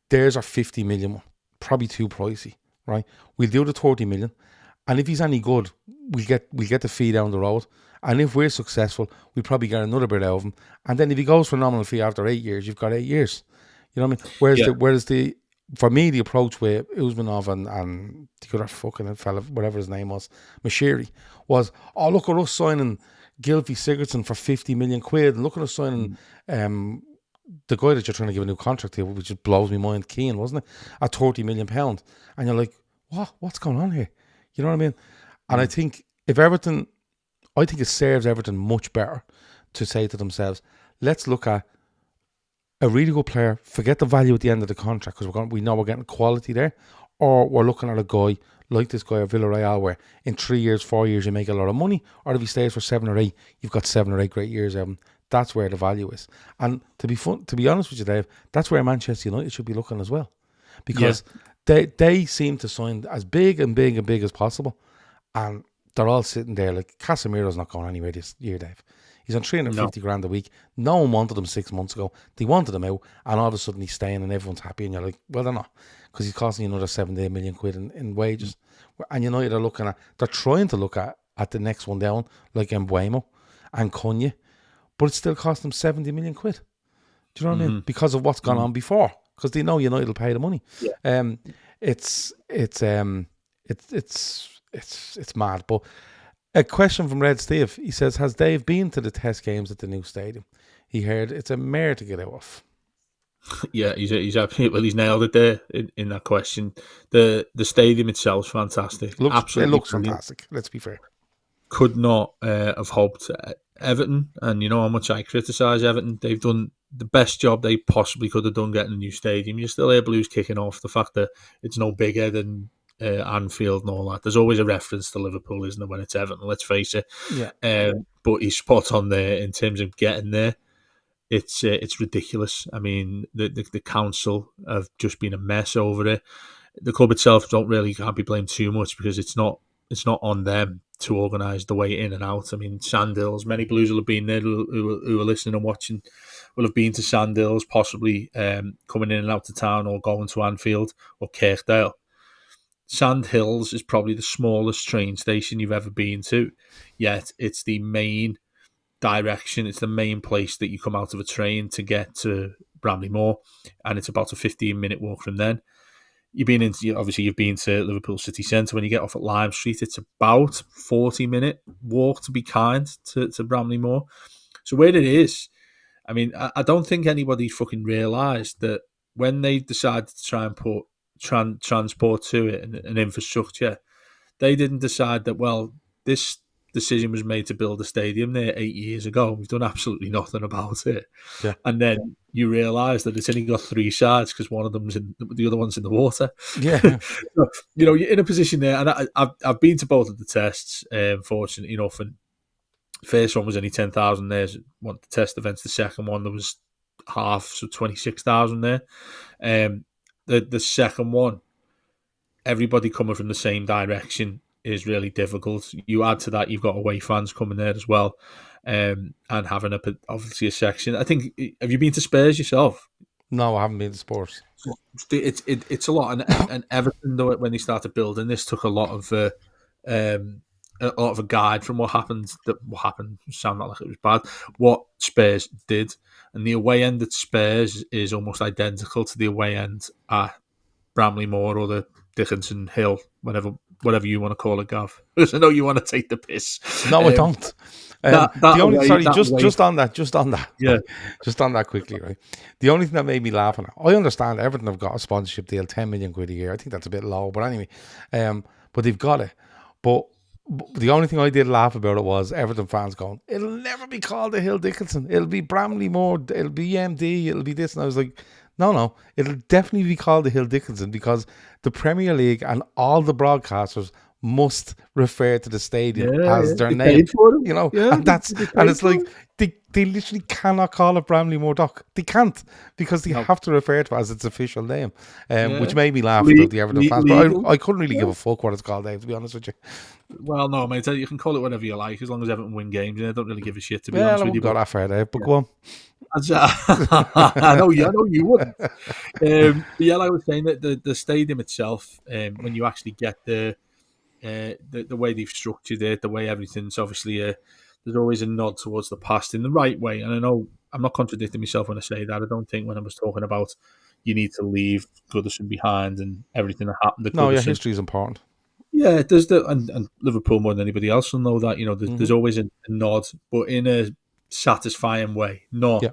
there's our 50 million one, probably too pricey, right? We'll do the 30 million, and if he's any good, we'll get the fee down the road. And if we're successful, we'll probably get another bit out of him. And then if he goes for a nominal fee after 8 years, you've got 8 years. You know what I mean? Whereas for me, the approach with Usmanov and the other fucking fella, whatever his name was, Moshiri, was, oh, look at us signing Gylfi Sigurdsson for 50 million quid, and look at us signing the guy that you're trying to give a new contract to, which just blows my mind, Keane, wasn't it? At £30 million. And you're like, what's going on here? You know what I mean? And I think I think it serves Everton much better to say to themselves, let's look at a really good player, forget the value at the end of the contract because we know we're getting quality there, or we're looking at a guy like this guy at Villarreal where in 3 years, 4 years you make a lot of money, or if he stays for 7 or 8, you've got 7 or 8 great years out of him. That's where the value is. And to be honest with you, Dave, that's where Manchester United should be looking as well, because they seem to sign as big as possible, and they're all sitting there like Casemiro's not going anywhere this year, Dave. He's on 350 grand a week. No one wanted him 6 months ago. They wanted him out, and all of a sudden he's staying and everyone's happy, and you're like, well, they're not, because he's costing you another 7 to 8 million quid in wages. And United are they're trying to look at the next one down, like Mbuemo and Cunha, but it's still costing them 70 million quid. Do you know what I mean? Because of what's gone on before, because they know United will pay the money. Yeah. It's mad. But a question from Red Steve. He says, has Dave been to the test games at the new stadium? He heard it's a mare to get out of. Yeah, he's nailed it there in that question. The stadium itself is fantastic. It looks fantastic. Let's be fair. Could not have hoped. Everton, and you know how much I criticise Everton, they've done the best job they possibly could have done getting a new stadium. You still hear Blues kicking off the fact that it's no bigger than Anfield and all that. There's always a reference to Liverpool, isn't there, when it's Everton, let's face it. Yeah. But he's spot on there in terms of getting there. It's ridiculous. I mean, the council have just been a mess over it. The club itself can't be blamed too much, because it's not on them to organise the way in and out. I mean, Sandhills, many Blues will have been there who are listening and watching, will have been to Sandhills, possibly coming in and out of town or going to Anfield or Kirkdale. Sandhills is probably the smallest train station you've ever been to, yet it's the main direction, it's the main place that you come out of a train to get to Bramley-Moore, and it's about a 15-minute walk from then. You've been to Liverpool City Centre. When you get off at Lime Street, it's about 40-minute walk, to be kind, to Bramley-Moore. So where it is, I mean, I don't think anybody fucking realised that when they decided to try and put transport to it and infrastructure, they didn't decide that, well, this decision was made to build a stadium there 8 years ago. We've done absolutely nothing about it. Yeah. And then you realise that it's only got 3 sides because one of them's the other one's in the water. Yeah. So, you're in a position there, and I've been to both of the tests, fortunately enough, and the first one was only 10,000 there. One the test events, the second one there was half, so 26,000 there. The second one, everybody coming from the same direction is really difficult. You add to that, you've got away fans coming there as well, and having obviously a section. I think, have you been to Spurs yourself? No, I haven't been to Spurs. It's a lot, and Everton, though, when they started building this, took a lot of a guide from what happened. What happened sounded like it was bad. What Spurs did, and the away end at Spurs is almost identical to the away end at Bramley-Moore or the Dickinson Hill, whatever you want to call it, Gav. Because I know you want to take the piss. No, I don't. Just on that. Yeah. Just on that quickly, right? The only thing that made me laugh, and I understand Everton have got a sponsorship deal, 10 million quid a year. I think that's a bit low, but anyway, but they've got it. But the only thing I did laugh about it was Everton fans going, it'll never be called the Hill Dickinson. It'll be Bramley-Moore. It'll be MD. It'll be this. And I was like, no, it'll definitely be called the Hill Dickinson, because the Premier League and all the broadcasters must refer to the stadium as their name. And it's like they literally cannot call it Bramley-Moore Dock. They can't, because they have to refer to it as its official name, which made me laugh about the Everton fans. But I couldn't really give a fuck what it's called, Dave, to be honest with you. Well, no, mate, you can call it whatever you like as long as Everton win games. I don't really give a shit, to be honest with you. Got that fair, Dave, but go on. I know you wouldn't. Like I was saying, that the stadium itself, when you actually get the way they've structured it, the way everything's obviously, there's always a nod towards the past in the right way. And I know I'm not contradicting myself when I say that. I don't think when I was talking about you need to leave Goodison behind and everything that happened. No, yeah, history is important. Yeah, there's and Liverpool more than anybody else will know that. There's always a nod, but in a satisfying way, not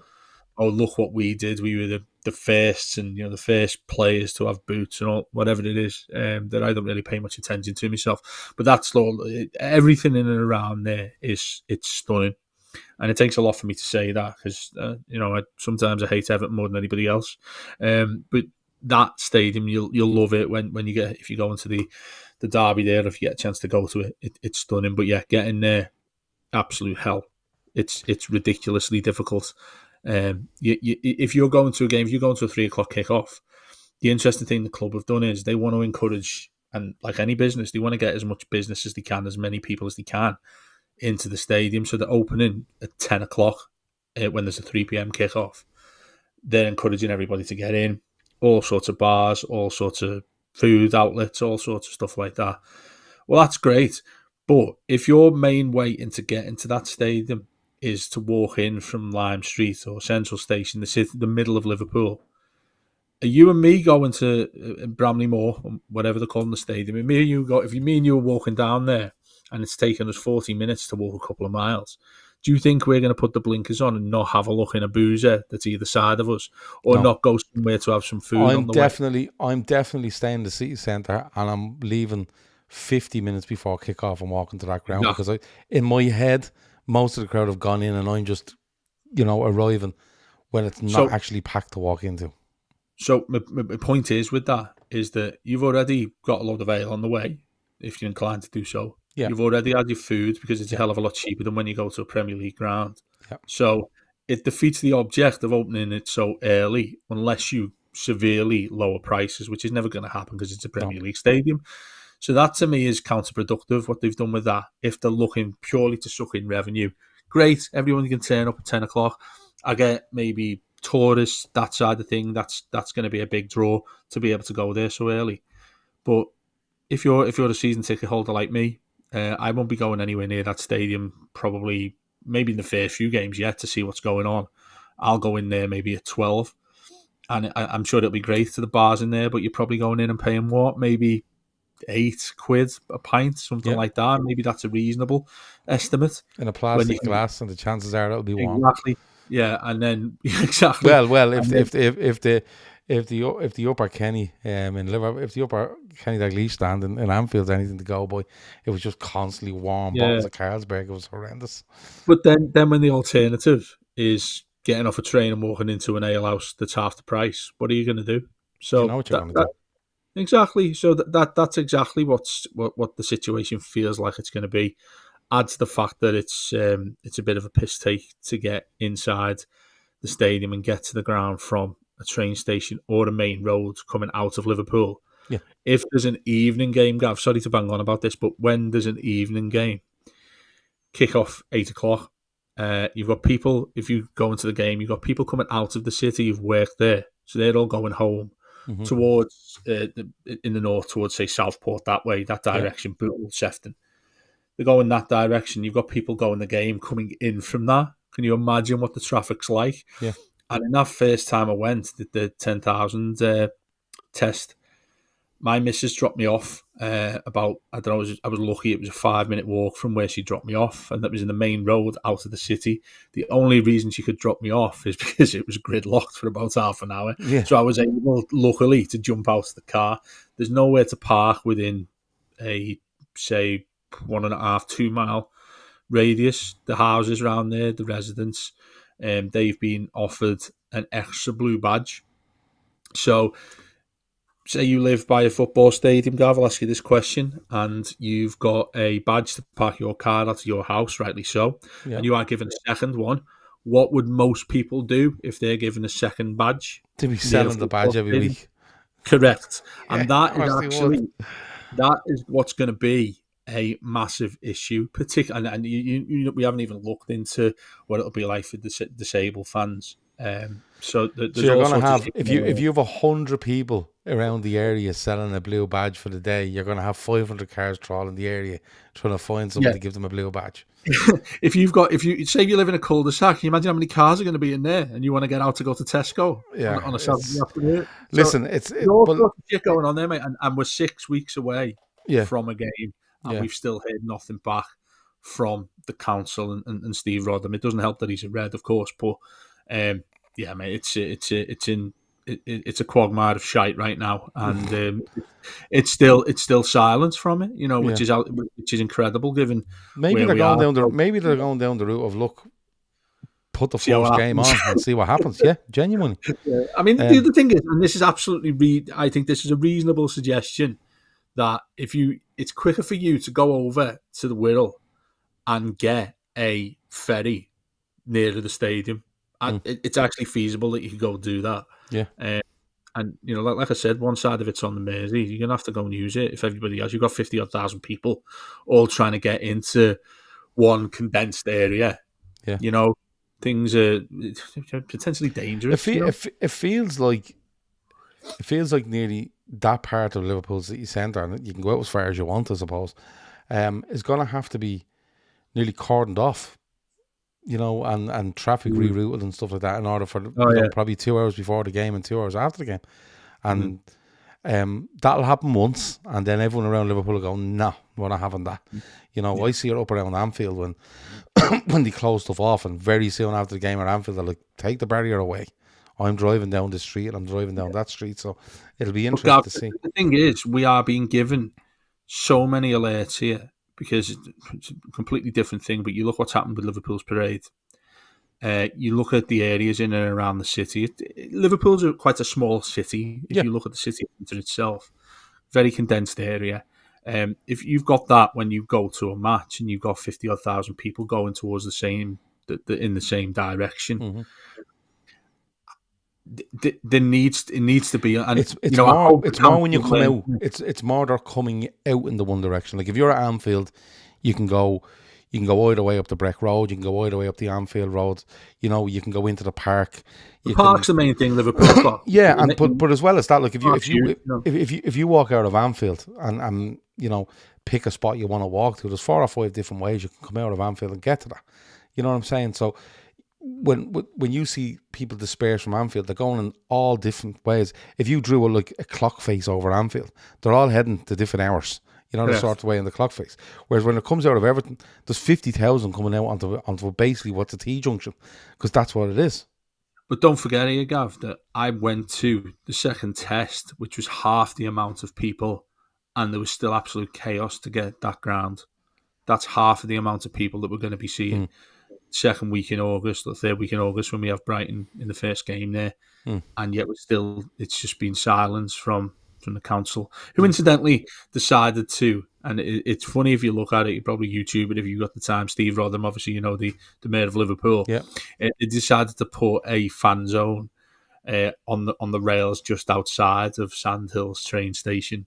oh, look what we did. We were the first, and the first players to have boots and all, whatever it is, that I don't really pay much attention to myself. But that's all. Everything in and around there it's stunning, and it takes a lot for me to say that because sometimes I hate Everton more than anybody else. But that stadium, you'll love it when if you go into the derby there, if you get a chance to go to it, it's stunning. But yeah, getting there, absolute hell. It's ridiculously difficult. If you're going to a game, if you're going to a 3:00 kickoff, the interesting thing the club have done is they want to encourage, and like any business, they want to get as much business as they can, as many people as they can into the stadium. So they're opening at 10:00 when there's a 3 p.m. kickoff. They're encouraging everybody to get in, all sorts of bars, all sorts of food outlets, all sorts of stuff like that. Well, that's great. But if your main way into getting to that stadium is to walk in from Lime Street or Central Station, the middle of Liverpool, are you and me going to Bramley Moor, whatever they're calling the stadium? If me and you are walking down there and it's taken us 40 minutes to walk a couple of miles, do you think we're going to put the blinkers on and not have a look in a boozer that's either side of us, or No. not go somewhere to have some food on the way? I'm definitely staying in the city centre, and I'm leaving 50 minutes before kickoff and walking to that ground, because in my head, most of the crowd have gone in, and I'm just, arriving when it's not actually packed to walk into. So my point is with that is that you've already got a load of ale on the way, if you're inclined to do so. Yeah. You've already had your food, because it's a hell of a lot cheaper than when you go to a Premier League ground. Yeah. So it defeats the object of opening it so early, unless you severely lower prices, which is never going to happen because it's a Premier League stadium. So that to me is counterproductive, what they've done with that. If they're looking purely to suck in revenue, great, everyone can turn up at 10:00. I get maybe tourists, that side of thing, that's going to be a big draw to be able to go there so early. But if you're a season ticket holder like me, I won't be going anywhere near that stadium, probably maybe in the first few games yet, to see what's going on. I'll go in there maybe at 12, and I'm sure it'll be great to the bars in there, but you're probably going in and paying what, maybe £8 a pint, something like that. Maybe that's a reasonable estimate. In a plastic glass, and the chances are it'll be warm. Exactly. Yeah, and then exactly. Well, if the Upper Kenny in Liverpool, if the Upper Kenny Dalglish stand in Anfield's anything to go by, it was just constantly warm bottles of Carlsberg. It was horrendous. But then when the alternative is getting off a train and walking into an ale house that's half the price, what are you going to do? So you know what you're going to do. Exactly. So that's exactly what the situation feels like it's going to be. Add to the fact that it's a bit of a piss take to get inside the stadium and get to the ground from a train station or a main road coming out of Liverpool. Yeah. If there's an evening game, Gav, sorry to bang on about this, but when there's an evening game, kick off 8:00. You've got people, if you go into the game, you've got people coming out of the city who've worked there. So they're all going home towards, in the north, towards, say, Southport, that way, that direction, Bootle, Sefton. They're going that direction. You've got people going the game coming in from that. Can you imagine what the traffic's like? Yeah. And in that first time I went, the 10,000 test, my missus dropped me off about, I don't know, I was lucky, it was a 5-minute walk from where she dropped me off, and that was in the main road out of the city. The only reason she could drop me off is because it was gridlocked for about half an hour. Yeah. So I was able, luckily, to jump out of the car. There's nowhere to park within a, say, 1.5-2 mile radius. The houses around there, the residents, they've been offered an extra blue badge. So say you live by a football stadium, Gav, I'll ask you this question, and you've got a badge to park your car out of your house, rightly so, and you are given a second one. What would most people do if they're given a second badge? To be selling the badge every week. Correct. And that is actually, that is what's going to be a massive issue, particularly, and we haven't even looked into what it'll be like for the disabled fans. So you're going to have, if you have 100 people around the area selling a blue badge for the day, you're going to have 500 cars trawling the area trying to find someone to give them a blue badge. If you live in a cul-de-sac, can you imagine how many cars are going to be in there, and you want to get out to go to Tesco on a Saturday afternoon? Listen, it's all sorts of shit going on there, mate, and we're 6 weeks away from a game, and we've still heard nothing back from the council and Steve Rodham. It doesn't help that he's a Red, of course, but yeah, mate, it's a quagmire of shite right now, and it's still silence from it, Yeah. which is incredible given Maybe where they're we going are. down the So, maybe they're going down the route of look, put the see how first it game happens. on and see what happens. Yeah, genuinely. Yeah. I mean, the Um, other thing is, and this is absolutely, I think this is a reasonable suggestion that it's quicker for you to go over to the Wirral and get a ferry nearer the stadium. It's actually feasible that you could go do that. yeah, And like I said, one side of it's on the Mersey. You're gonna have to go and use it if everybody else. You've got 50 odd thousand people all trying to get into one condensed area. yeah. Things are potentially dangerous. It feels like nearly that part of Liverpool's city centre, and you can go out as far as you want, I suppose. Is going to have to be nearly cordoned off, and traffic rerouted and stuff like that in order for probably 2 hours before the game and 2 hours after the game, and that'll happen once, and then everyone around Liverpool will go, no, we're not having that. I see it up around Anfield when when they close stuff off, and very soon after the game at Anfield they're like, take the barrier away. I'm driving down this street and I'm driving down that street, so it'll be interesting to see. The thing is, we are being given so many alerts here because it's a completely different thing. But you look what's happened with Liverpool's parade. You look at the areas in and around the city. Liverpool's quite a small city. If you look at the city centre itself, very condensed area. If you've got that when you go to a match and you've got 50 odd thousand people going towards in the same direction, it needs to be. And it's more when you come out. It's more they're coming out in the one direction. Like if you're at Anfield, you can go either way up the Breck Road. You can go either way up the Anfield Road. You can go into the park. The park's the main thing Liverpool's got. Yeah, and but as well as that, like if you walk out of Anfield and pick a spot you want to walk to, there's 4 or 5 different ways you can come out of Anfield and get to that. You know what I'm saying? So when you see people disperse from Anfield, they're going in all different ways. If you drew a clock face over Anfield, they're all heading to different hours. The sort of way in the clock face. Whereas when it comes out of Everton, there's 50,000 coming out onto basically what's a T-junction, because that's what it is. But don't forget here, Gav, that I went to the second test, which was half the amount of people, and there was still absolute chaos to get that ground. That's half of the amount of people that we're going to be seeing second week in August or third week in August when we have Brighton in the first game there. And yet it's just been silence from the council, who incidentally decided to, and it's funny if you look at it, you probably YouTube it if you've got the time, Steve Rodham, obviously, the mayor of Liverpool, it decided to put a fan zone on the rails just outside of Sandhills train station.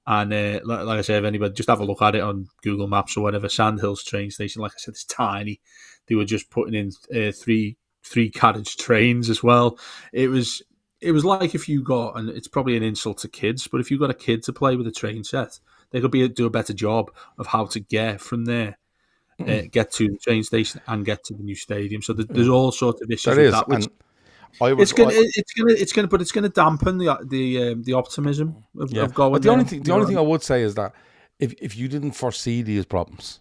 And like I say, if anybody, just have a look at it on Google Maps or whatever, Sandhills train station, like I said, it's tiny. They were just putting in three carriage trains as well. It was like if you got, and it's probably an insult to kids, but if you got a kid to play with a train set, they could do a better job of how to get from there, get to the train station and get to the new stadium. So there's all sorts of issues with that. Which it's gonna dampen the optimism of going. But the only thing I would say is that if you didn't foresee these problems,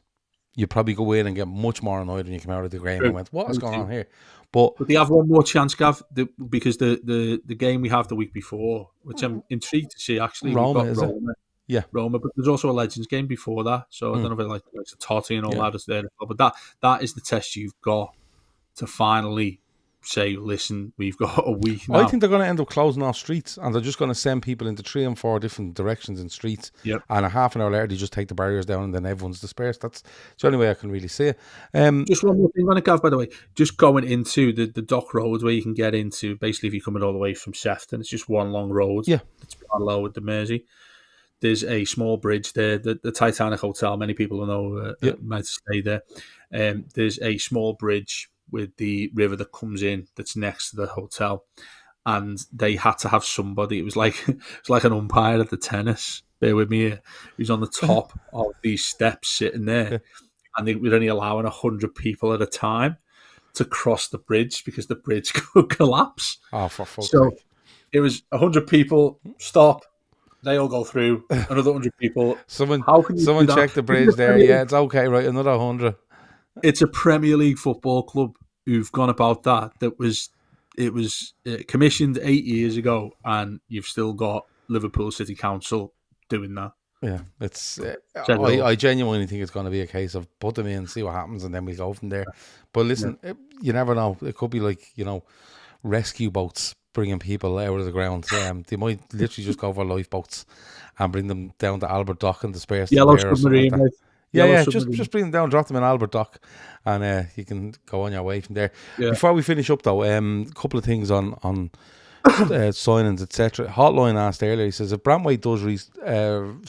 you'd probably go in and get much more annoyed when you come out of the game and went, "What is going on here?" But they have one more chance, Gav, because the game we have the week before, which I'm intrigued to see. Actually, Roma, we've got Roma. Yeah, Roma, but there's also a Legends game before that, so I don't know if it's a Totti and all that is there. But that is the test you've got to finally say, listen, we've got a week now. I think they're going to end up closing off streets, and they're just going to send people into 3 and 4 different directions in streets. Yep. And a half an hour later, they just take the barriers down, and then everyone's dispersed. That's the only way I can really see it. Just one more thing on it, Gav, by the way. Just going into the Dock Road where you can get into, basically, if you're coming all the way from Sefton, it's just one long road. Yeah. It's parallel with the Mersey. There's a small bridge there, the Titanic Hotel. Many people will know might stay there. There's a small bridge with the river that comes in that's next to the hotel, and they had to have somebody. It was like an umpire at the tennis. Bear with me here. He was on the top of these steps sitting there, and they were only allowing 100 people at a time to cross the bridge because the bridge could collapse. Oh, for fuck's sake! It was 100 people. Stop. They all go through. Another 100 people. Someone check the bridge there. Yeah, it's okay, right? Another 100. It's a Premier League football club who've gone about that was it was commissioned 8 years ago, and you've still got Liverpool City Council doing that. Yeah, it's. Said it all. I genuinely think it's going to be a case of put them in, see what happens, and then we go from there. But listen, you never know. It could be like rescue boats bringing people out of the ground. They might literally just go for lifeboats and bring them down to Albert Dock and disperse them Yellow there or something like submarine, that. mate. Yeah, Yellow just submarine. bring them down, drop them in Albert Dock, and you can go on your way from there. Yeah. Before we finish up, though, a couple of things on signings, etc. Hotline asked earlier. He says if Branthwaite does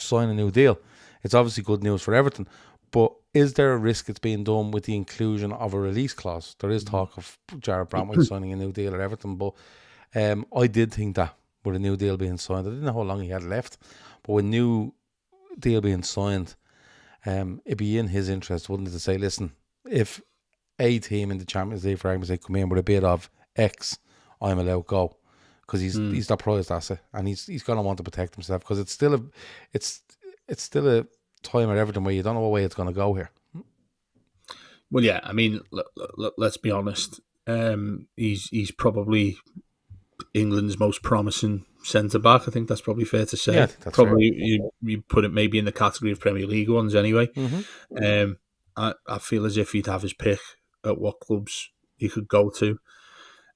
sign a new deal, it's obviously good news for Everton. But is there a risk it's being done with the inclusion of a release clause? There is talk of Jared Branthwaite signing a new deal at Everton, but I did think that with a new deal being signed, I didn't know how long he had left, but with a new deal being signed, it'd be in his interest, wouldn't it, to say, listen, if a team in the Champions League, for argument's sake, come in with a bid of X, I'm allowed go, because he's their prized asset, and he's going to want to protect himself, because it's still a time at Everton where you don't know what way it's going to go here. Well, yeah, I mean, let's be honest. He's probably England's most promising centre back. I think that's probably fair to say. Yeah, that's probably you put it maybe in the category of Premier League ones anyway. Mm-hmm. I feel as if he'd have his pick at what clubs he could go to.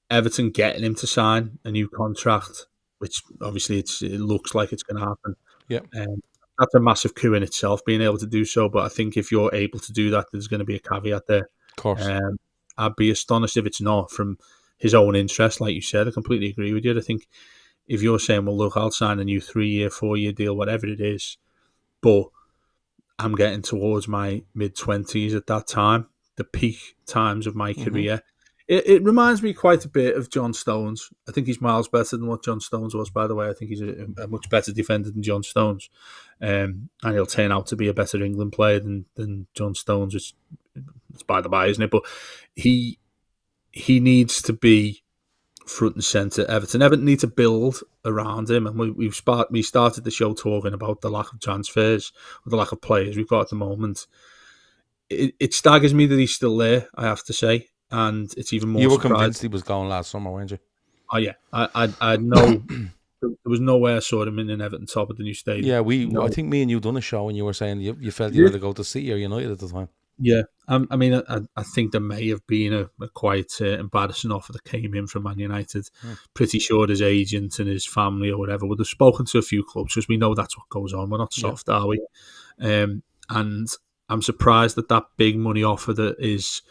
Everton getting him to sign a new contract, which obviously it looks like it's going to happen. Yeah. That's a massive coup in itself, being able to do so. But I think if you're able to do that, there's going to be a caveat there. Of course. I'd be astonished if it's not from his own interest, like you said. I completely agree with you. I think if you're saying, well, look, I'll sign a new 3-year, 4-year deal, whatever it is, but I'm getting towards my mid-20s at that time, the peak times of my career. It reminds me quite a bit of John Stones. I think he's miles better than what John Stones was, by the way. I think he's a much better defender than John Stones. And he'll turn out to be a better England player than John Stones. It's by the by, isn't it? But he needs to be front and centre. Everton need to build around him. And we started the show talking about the lack of transfers, or the lack of players we've got at the moment. It staggers me that he's still there, I have to say. And it's even more. You were convinced he was going last summer, weren't you? Oh yeah, I know. There was no way I saw him in an Everton top of the new stadium. Yeah, I think me and you done a show and you were saying you felt you were to go to City or United at the time. Yeah, I mean, I think there may have been a quite embarrassing offer that came in from Man United. Pretty sure his agent and his family or whatever would have spoken to a few clubs, because we know that's what goes on. We're not soft, are we? And I'm surprised that big money offer that is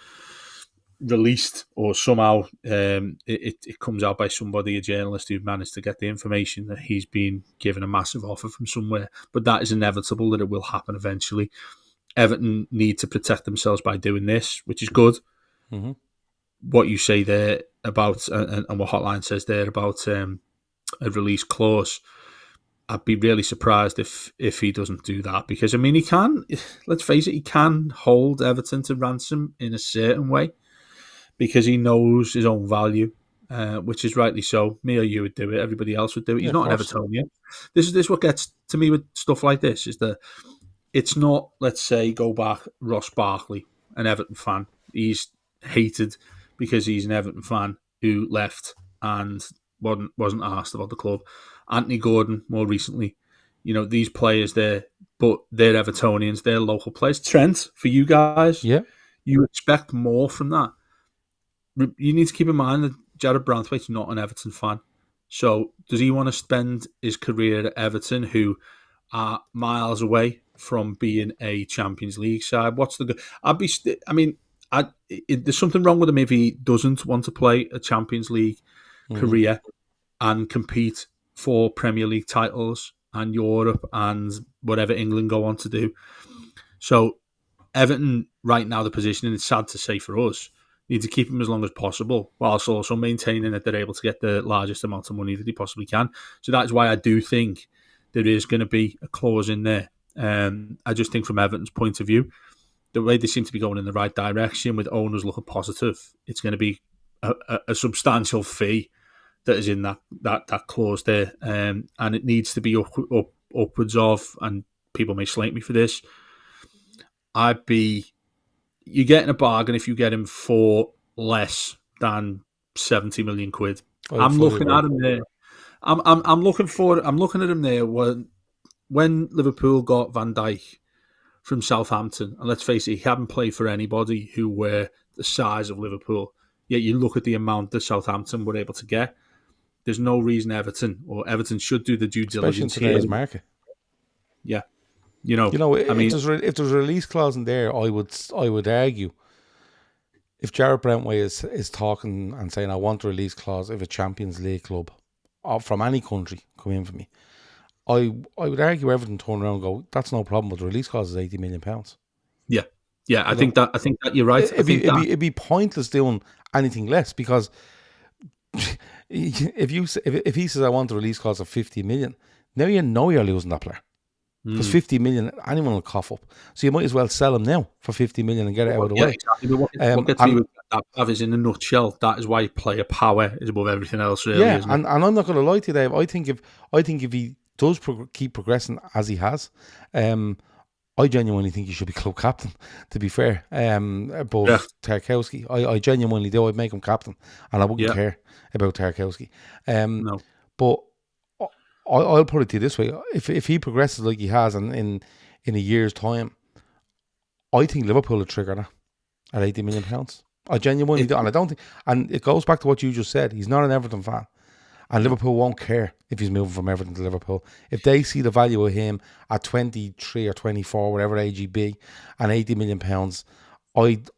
released, or somehow it comes out by somebody, a journalist who managed to get the information that he's been given a massive offer from somewhere. But that is inevitable, that it will happen eventually. Everton need to protect themselves by doing this, which is good. Mm-hmm. What you say there about, and what Hotline says there about a release clause, I'd be really surprised if he doesn't do that, because, I mean, he can, let's face it, he can hold Everton to ransom in a certain way, because he knows his own value, which is rightly so. Me or you would do it. Everybody else would do it. He's not an Evertonian. This is what gets to me with stuff like this, is that it's not, let's say, go back, Ross Barkley, an Everton fan. He's hated because he's an Everton fan who left and wasn't asked about the club. Anthony Gordon, more recently. These players there, but they're Evertonians, they're local players. Trent, for you guys, you expect more from that. You need to keep in mind that Jared Branthwaite's not an Everton fan. So does he want to spend his career at Everton, who are miles away from being a Champions League side? What's the good? There's something wrong with him if he doesn't want to play a Champions League career and compete for Premier League titles and Europe and whatever England go on to do. So Everton, right now, the position, and it's sad to say for us, need to keep him as long as possible, whilst also maintaining that they're able to get the largest amount of money that he possibly can. So that's why I do think there is going to be a clause in there. I just think from Everton's point of view, the way they seem to be going in the right direction, with owners looking positive, it's going to be a substantial fee that is in that clause there. And it needs to be upwards of, and people may slate me for this, you're getting a bargain if you get him for less than 70 million quid. I I'm fully looking agree. at him there. I'm looking at him there when Liverpool got Van Dijk from Southampton, and let's face it, he hadn't played for anybody who were the size of Liverpool. Yet you look at the amount that Southampton were able to get. There's no reason Everton should do the due Especially in diligence here. today's market. Yeah, You know, I mean, if there's a release clause in there, I would argue if Jared Branthwaite is talking and saying I want a release clause if a Champions League club from any country come in for me, I would argue Everton turn around and go, that's no problem, but the release clause is £80 million. yeah. I think that you're right. It'd be pointless doing anything less, because if he says I want a release clause of 50 million, now you know you're losing that player. Because 50 million, anyone will cough up. So you might as well sell him now for 50 million and get it out of the way. Exactly. But what gets me with that, Pav, is in a nutshell, that is why player power is above everything else, really. Yeah, isn't it? and I'm not going to lie to you, Dave. I think if he does keep progressing as he has, I genuinely think he should be club captain, to be fair, above Tarkowski. I genuinely do. I'd make him captain, and I wouldn't care about Tarkowski. No. But I'll put it to you this way: if he progresses like he has, and in a year's time, I think Liverpool will trigger that at £80 million. I genuinely do, and I don't think. And it goes back to what you just said. He's not an Everton fan, and Liverpool won't care if he's moving from Everton to Liverpool. If they see the value of him at 23 or 24, whatever age he be, and £80 million,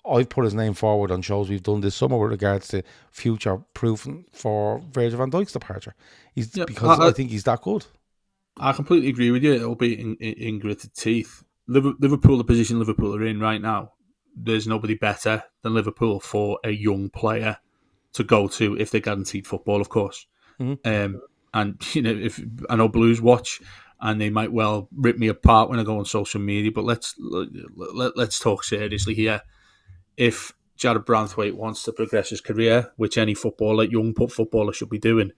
I've put his name forward on shows we've done this summer with regards to future proofing for Virgil van Dijk's departure. Because I think he's that good. I completely agree with you. It'll be in gritted teeth. Liverpool, the position Liverpool are in right now, there's nobody better than Liverpool for a young player to go to if they're guaranteed football, of course. Mm-hmm. And if I know Blues watch, and they might well rip me apart when I go on social media, but let's talk seriously here. If Jared Branthwaite wants to progress his career, which any young footballer should be doing,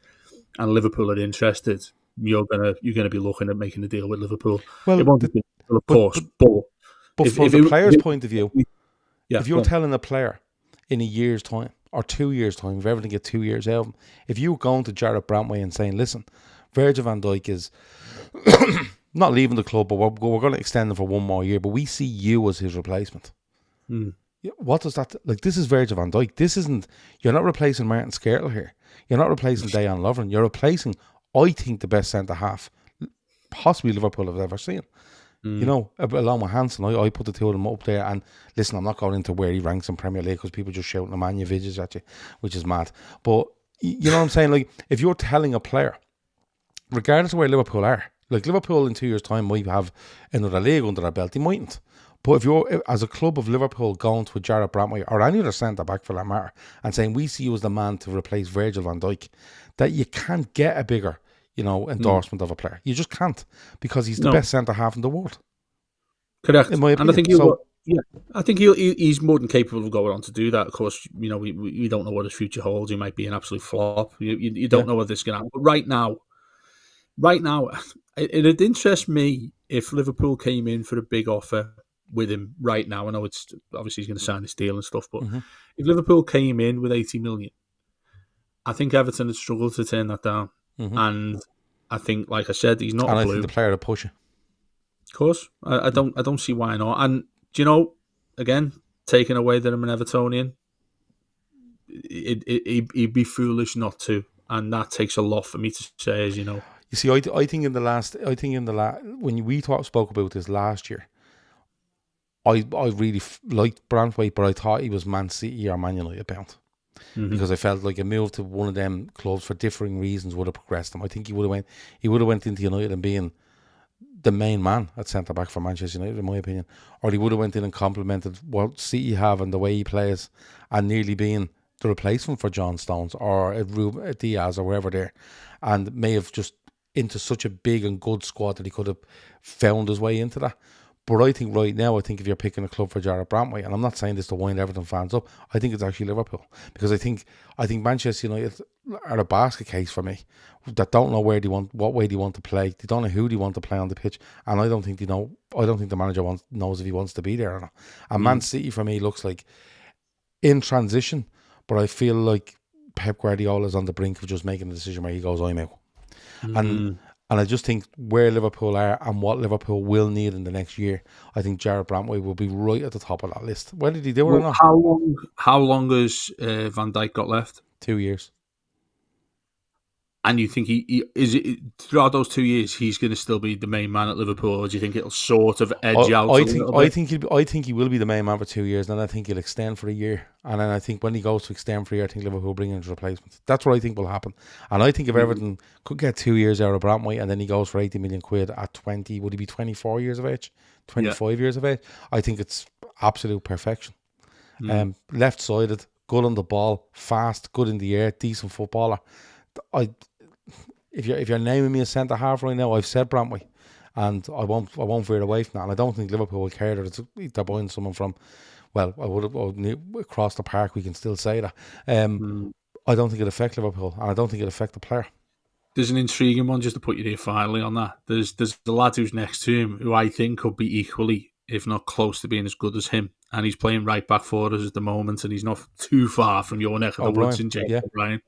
and Liverpool are interested, you're gonna be looking at making a deal with Liverpool. Well, it won't be, of course, but from the player's point of view, if you're telling a player in a year's time or 2 years' time, if Everton get 2 years out of him, if you're going to Jared Branthwaite and saying, listen, Virgil van Dijk is not leaving the club, but we're going to extend him for 1 more year, but we see you as his replacement. What does that... this is Virgil van Dijk. This isn't... You're not replacing Martin Skrtel here. You're not replacing Dejan Lovren. You're replacing, I think, the best centre-half possibly Liverpool have ever seen. Along with Hansen, I put the two of them up there. And listen, I'm not going into where he ranks in Premier League because people just shouting Nemanja Vidic at you, which is mad. But you know what I'm saying? If you're telling a player, regardless of where Liverpool are, Liverpool in 2 years' time might have another league under their belt. They mightn't. But if you're, as a club of Liverpool, going to Jared Branthwaite or any other centre-back for that matter and saying, we see you as the man to replace Virgil van Dijk, that you can't get a bigger, endorsement of a player. You just can't, because he's the best centre-half in the world. Correct. In my opinion. And I think he's more than capable of going on to do that. Of course, we don't know what his future holds. He might be an absolute flop. You don't know what this is going to happen. But right now, it'd interest me if Liverpool came in for a big offer with him right now. I know it's obviously he's going to sign this deal and stuff, but if Liverpool came in with 80 million, I think Everton would struggle to turn that down. And I think, like I said, he's not. And a I blue. think the player to push it. Of course, I don't see why not. And again, taking away that I'm an Evertonian, he'd be foolish not to, and that takes a lot for me to say, as you know. You see, I think in the last when we spoke about this last year, I really liked Branthwaite, but I thought he was Man City or Man United bound. Because I felt like a move to one of them clubs for differing reasons would have progressed him. I think he would have went into United and being the main man at centre back for Manchester United, in my opinion, or he would have went in and complemented what City have and the way he plays, and nearly being the replacement for John Stones or a Diaz or wherever there, and may have just into such a big and good squad that he could have found his way into that. But I think right now, if you're picking a club for Jared Branthwaite, and I'm not saying this to wind Everton fans up, I think it's actually Liverpool, because I think Manchester United are a basket case for me that don't know what way they want to play. They don't know who they want to play on the pitch, and I don't think they know. I don't think the manager knows if he wants to be there or not. And Man City for me looks like in transition, but I feel like Pep Guardiola is on the brink of just making a decision where he goes, I'm out. And I just think where Liverpool are and what Liverpool will need in the next year, I think Jared Branthwaite will be right at the top of that list. Whether did he do it or not? How long has Van Dijk got left? 2 years. And you think he is it throughout those 2 years he's going to still be the main man at Liverpool, or do you think it'll sort of edge out? I think he will be the main man for 2 years, and then I think he'll extend for a year, and then I think when he goes to extend for a year, I think Liverpool will bring in his replacement. That's what I think will happen. And I think if Everton could get 2 years out of Branthwaite, and then he goes for 80 million quid at 20, would he be 24 years of age, 25 years of age? I think it's absolute perfection. Left sided, good on the ball, fast, good in the air, decent footballer. If you're naming me a centre half right now, I've said Branthwaite, and I won't veer away from that. And I don't think Liverpool will care that they're buying someone from, well, I would across the park. We can still say that. I don't think it affect Liverpool, and I don't think it affect the player. There's an intriguing one just to put you there finally on that. There's the lad who's next to him who I think could be equally, if not close to being as good as him, and he's playing right back for us at the moment, and he's not too far from your neck of the woods in Jacob O'Brien.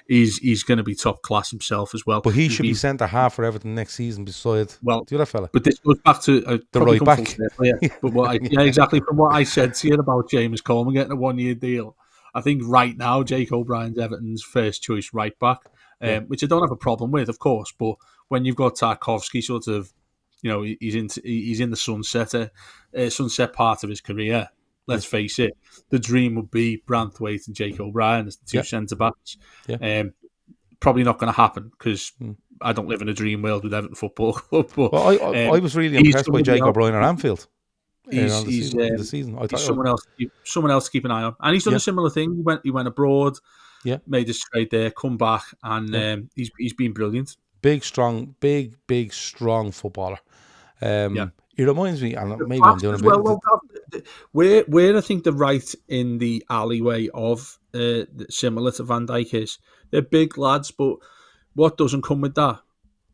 He's going to be top class himself as well. But he should be centre half for Everton next season beside the other fella. But this goes back to the right back. But exactly from what I said to you about James Coleman getting a 1-year deal. I think right now Jake O'Brien's Everton's first choice right back, which I don't have a problem with, of course. But when you've got Tarkovsky sort of, he's in the sunset part of his career. Let's face it, the dream would be Branthwaite and Jake O'Brien as the two centre-backs. Probably not going to happen because I don't live in a dream world with Everton Football Club. But, I was really impressed by Jake O'Brien at Anfield. He's the season. I thought someone else to keep an eye on. And he's done a similar thing. He went abroad, made his trade there, come back, and he's been brilliant. Big, strong footballer. It reminds me, and maybe I'm doing a bit. Where I think the right in the alleyway of similar to Van Dijk is, they're big lads, but what doesn't come with that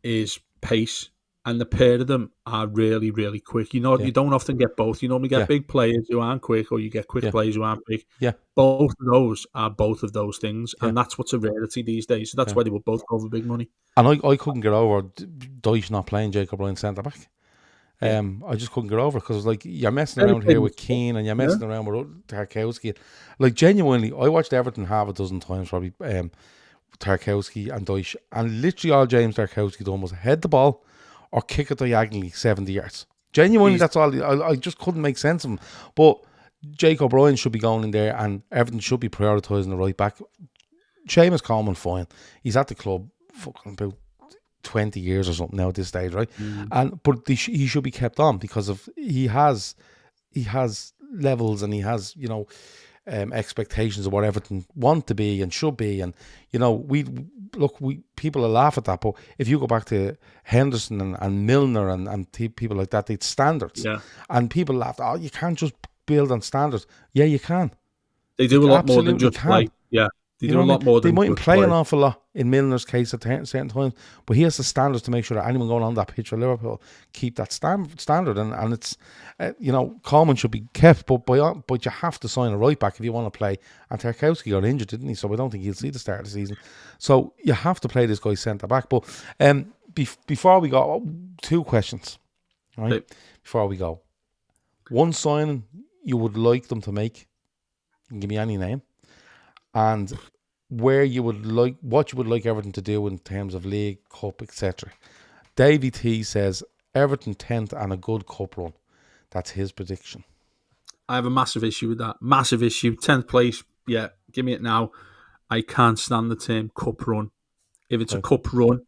is pace, and the pair of them are really, really quick. You don't often get both. You normally get big players who aren't quick, or you get quick players who aren't big. Both of those are both of those things, and that's what's a rarity these days. So that's why they will both go for big money. And I couldn't get over Dyche not playing Jake O'Brien centre back. I just couldn't get over it because you're messing around here with Keane and you're messing around with Tarkowski. Genuinely, I watched Everton half a dozen times probably, Tarkowski and Dyche, and literally all James Tarkowski done was head the ball or kick it diagonally 70 yards. Genuinely, that's all. I just couldn't make sense of him. But Jake O'Brien should be going in there, and Everton should be prioritising the right back. Seamus Coleman, fine. He's at the club fucking about 20 years or something now at this stage, right? But he should be kept on because he has levels, and he has expectations of what Everton want to be and should be, and people will laugh at that, but if you go back to Henderson and Milner and people like that, it's standards, and people laughed, oh, you can't just build on standards. Yeah, you can. They do a lot more than just play. They do a lot more than they mightn't play an awful lot in Milner's case at certain times, but he has the standards to make sure that anyone going on that pitch for Liverpool keep that standard, and it's Coleman should be kept, but you have to sign a right back if you want to play. And Tarkowski got injured, didn't he? So I don't think he'll see the start of the season. So you have to play this guy centre back. But before we go, 2 questions, right? Before we go, one signing you would like them to make. You can give me any name. And what you would like Everton to do in terms of league, cup, etc. Davey T says Everton 10th and a good cup run. That's his prediction. I have a massive issue with that. Massive issue. 10th place. Yeah, give me it now. I can't stand the term cup run. If it's a cup run,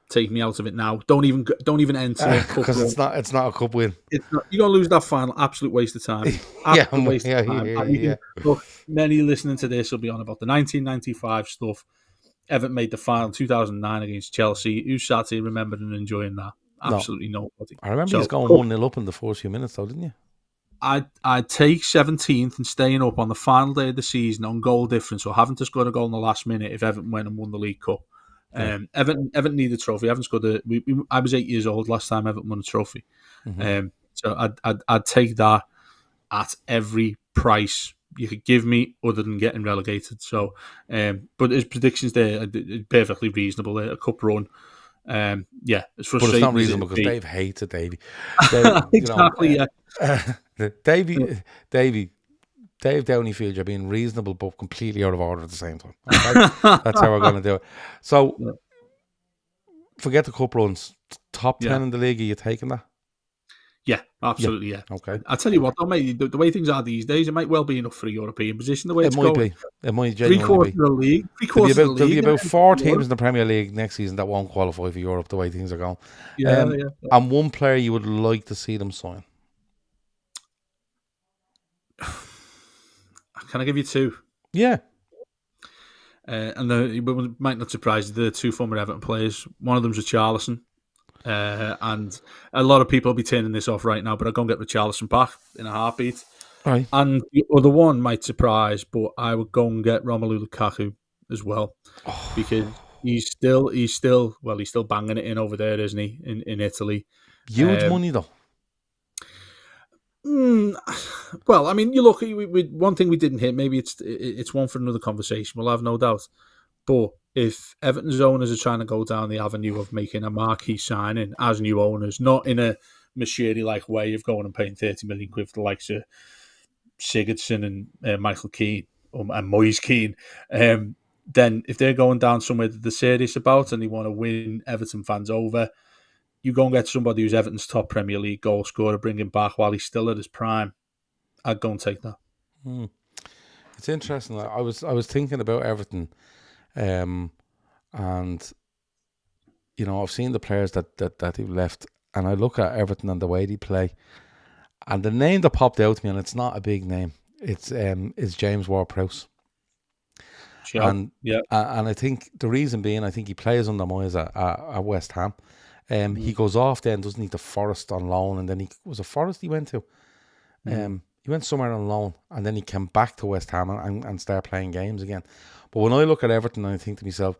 take me out of it now. Don't even enter because it's not a cup win. It's not, you're gonna lose that final. Absolute waste of time. Absolute waste of time. Look, many listening to this will be on about the 1995 stuff. Everton made the final 2009 against Chelsea. Who sat here remembering and enjoying that? Absolutely nobody. I remember you going 1-0 up in the first few minutes, though, didn't you? I'd take 17th and staying up on the final day of the season on goal difference, or having to score a goal in the last minute if Everton went and won the League Cup. Everton need a trophy. Everton scored I was 8 years old last time Everton won a trophy. So I'd take that at every price you could give me other than getting relegated. So, but his predictions there are perfectly reasonable. A cup run, it's But it's not frustrating. reasonable because Dave hates it, Davey. Dave, Exactly. Dave Downie feels you're being reasonable but completely out of order at the same time. Okay? That's how we're going to do it. So, forget the cup runs. Top 10 in the league, are you taking that? Yeah, absolutely, yeah. Okay. I'll tell you what, though, mate, the way things are these days, it might well be enough for a European position, the way it's might going. be. It might Three-quarters genuinely be. of the league. There'll be about 4 teams in the Premier League next season that won't qualify for Europe the way things are going. Yeah. And one player you would like to see them sign. Can I give you two? Yeah. And it might not surprise you, the two former Everton players. One of them's Richarlison. And a lot of people will be turning this off right now, but I'll go and get Richarlison back in a heartbeat. Right. And the other one might surprise, but I would go and get Romelu Lukaku as well, because he's still banging it in over there, isn't he? In Italy, huge money though. Well, I mean, you look. One thing we didn't hit. Maybe it's one for another conversation. We'll have no doubt. But if Everton's owners are trying to go down the avenue of making a marquee signing as new owners, not in a Machiri-like way of going and paying 30 million quid for the likes of Sigurdsson and Michael Keane and Moyes Keane, then if they're going down somewhere that they're serious about and they want to win Everton fans over, you go and get somebody who's Everton's top Premier League goal scorer, bring him back while he's still at his prime. I'd go and take that. It's interesting. I was thinking about Everton, and I've seen the players that they've left, and I look at Everton and the way they play, and the name that popped out to me, and it's not a big name. It's James Ward-Prowse. Sure. And I think the reason being, I think he plays under Moyes at West Ham. He goes off then, doesn't he, to Forest on loan, and then he Forest he went to. He went somewhere on loan, and then he came back to West Ham and started playing games again. But when I look at Everton, I think to myself,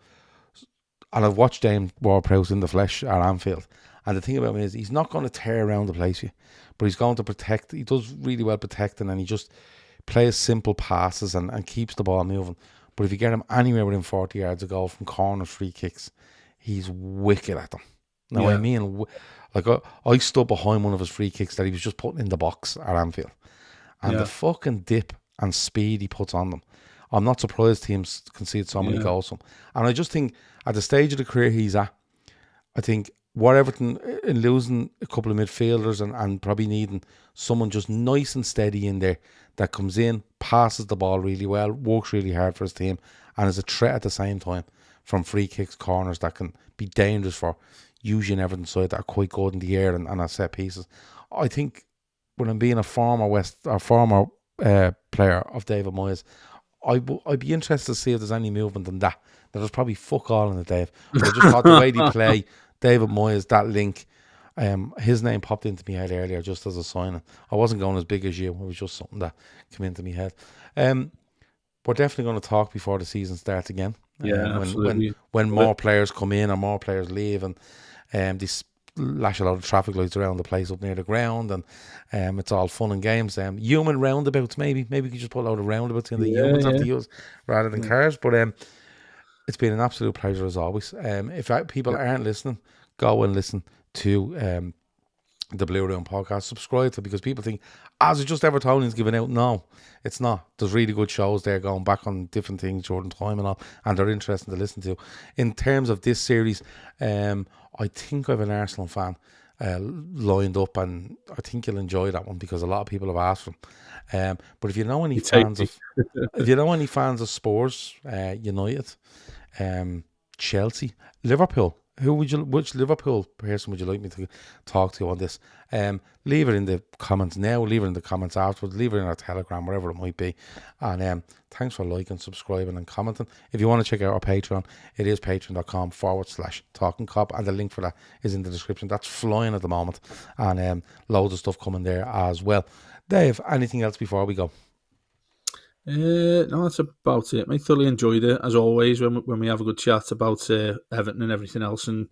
and I've watched James Ward-Prowse in the flesh at Anfield, and the thing about me is he's not going to tear around the place here, but he's going to protect. He does really well protecting, and he just plays simple passes and keeps the ball moving. But if you get him anywhere within 40 yards of goal from corners, free kicks, he's wicked at them. Now, I mean, like I stood behind one of his free kicks that he was just putting in the box at Anfield. And the fucking dip and speed he puts on them. I'm not surprised teams concede so many goals from him. And I just think at the stage of the career he's at, I think what Everton, in losing a couple of midfielders and probably needing someone just nice and steady in there that comes in, passes the ball really well, works really hard for his team, and is a threat at the same time from free kicks, corners that can be dangerous for usually an Everton side that are quite good in the air and at set pieces. I think when I'm being a former player of David Moyes, I'd be interested to see if there's any movement in that. There's probably fuck all in it, Dave. But I just thought the way they play, David Moyes, that link, his name popped into my head earlier just as a signing. I wasn't going as big as you. It was just something that came into my head. We're definitely going to talk before the season starts again. Absolutely. When more players come in and more players leave, and they lash a lot of traffic lights around the place up near the ground, and it's all fun and games. Human roundabouts, maybe we could just put a load of roundabouts in the humans have to use rather than cars. But it's been an absolute pleasure as always. If people aren't listening, go and listen to the Blue Room podcast. Subscribe to it, because people think, is it just Evertonians giving out? No, it's not. There's really good shows there going back on different things during time and all, and they're interesting to listen to. In terms of this series, I think I have an Arsenal fan lined up, and I think you'll enjoy that one because a lot of people have asked for him. But if you know any fans of Spurs, United, Chelsea, Liverpool, which Liverpool person would you like me to talk to on this? Leave it in the comments now, leave it in the comments afterwards, leave it in our Telegram, wherever it might be. And thanks for liking, subscribing and commenting. If you want to check out our Patreon, it is patreon.com/Talkin Kop, and the link for that is in the description. That's flying at the moment, and loads of stuff coming there as well. Dave, anything else before we go? No, that's about it. I thoroughly enjoyed it, as always, when we have a good chat about Everton and everything else, and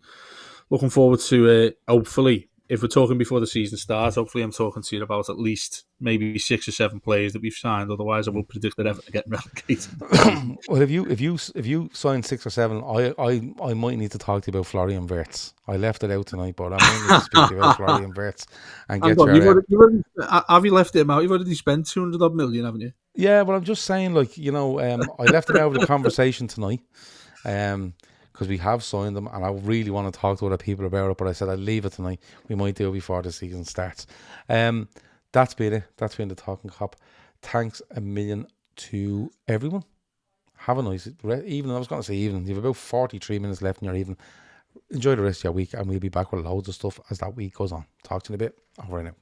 looking forward to hopefully if we're talking before the season starts, hopefully I'm talking to you about at least maybe 6 or 7 players that we've signed. Otherwise, I will predict that Everton are getting relegated. Well, if you sign 6 or 7, I might need to talk to you about Florian Wirtz. I left it out tonight, but I might need to speak to you about Florian Wirtz and get have you left him out? You've already spent 200 odd million, haven't you? Yeah, but I'm just saying, like, you know, I left it out of the conversation tonight, because we have signed them, and I really want to talk to other people about it. But I said I'd leave it tonight. We might do it before the season starts. That's been it. That's been the Talkin Kop. Thanks a million to everyone. Have a nice evening. I was going to say evening. You have about 43 minutes left in your evening. Enjoy the rest of your week, and we'll be back with loads of stuff as that week goes on. Talk to you in a bit. Over and out.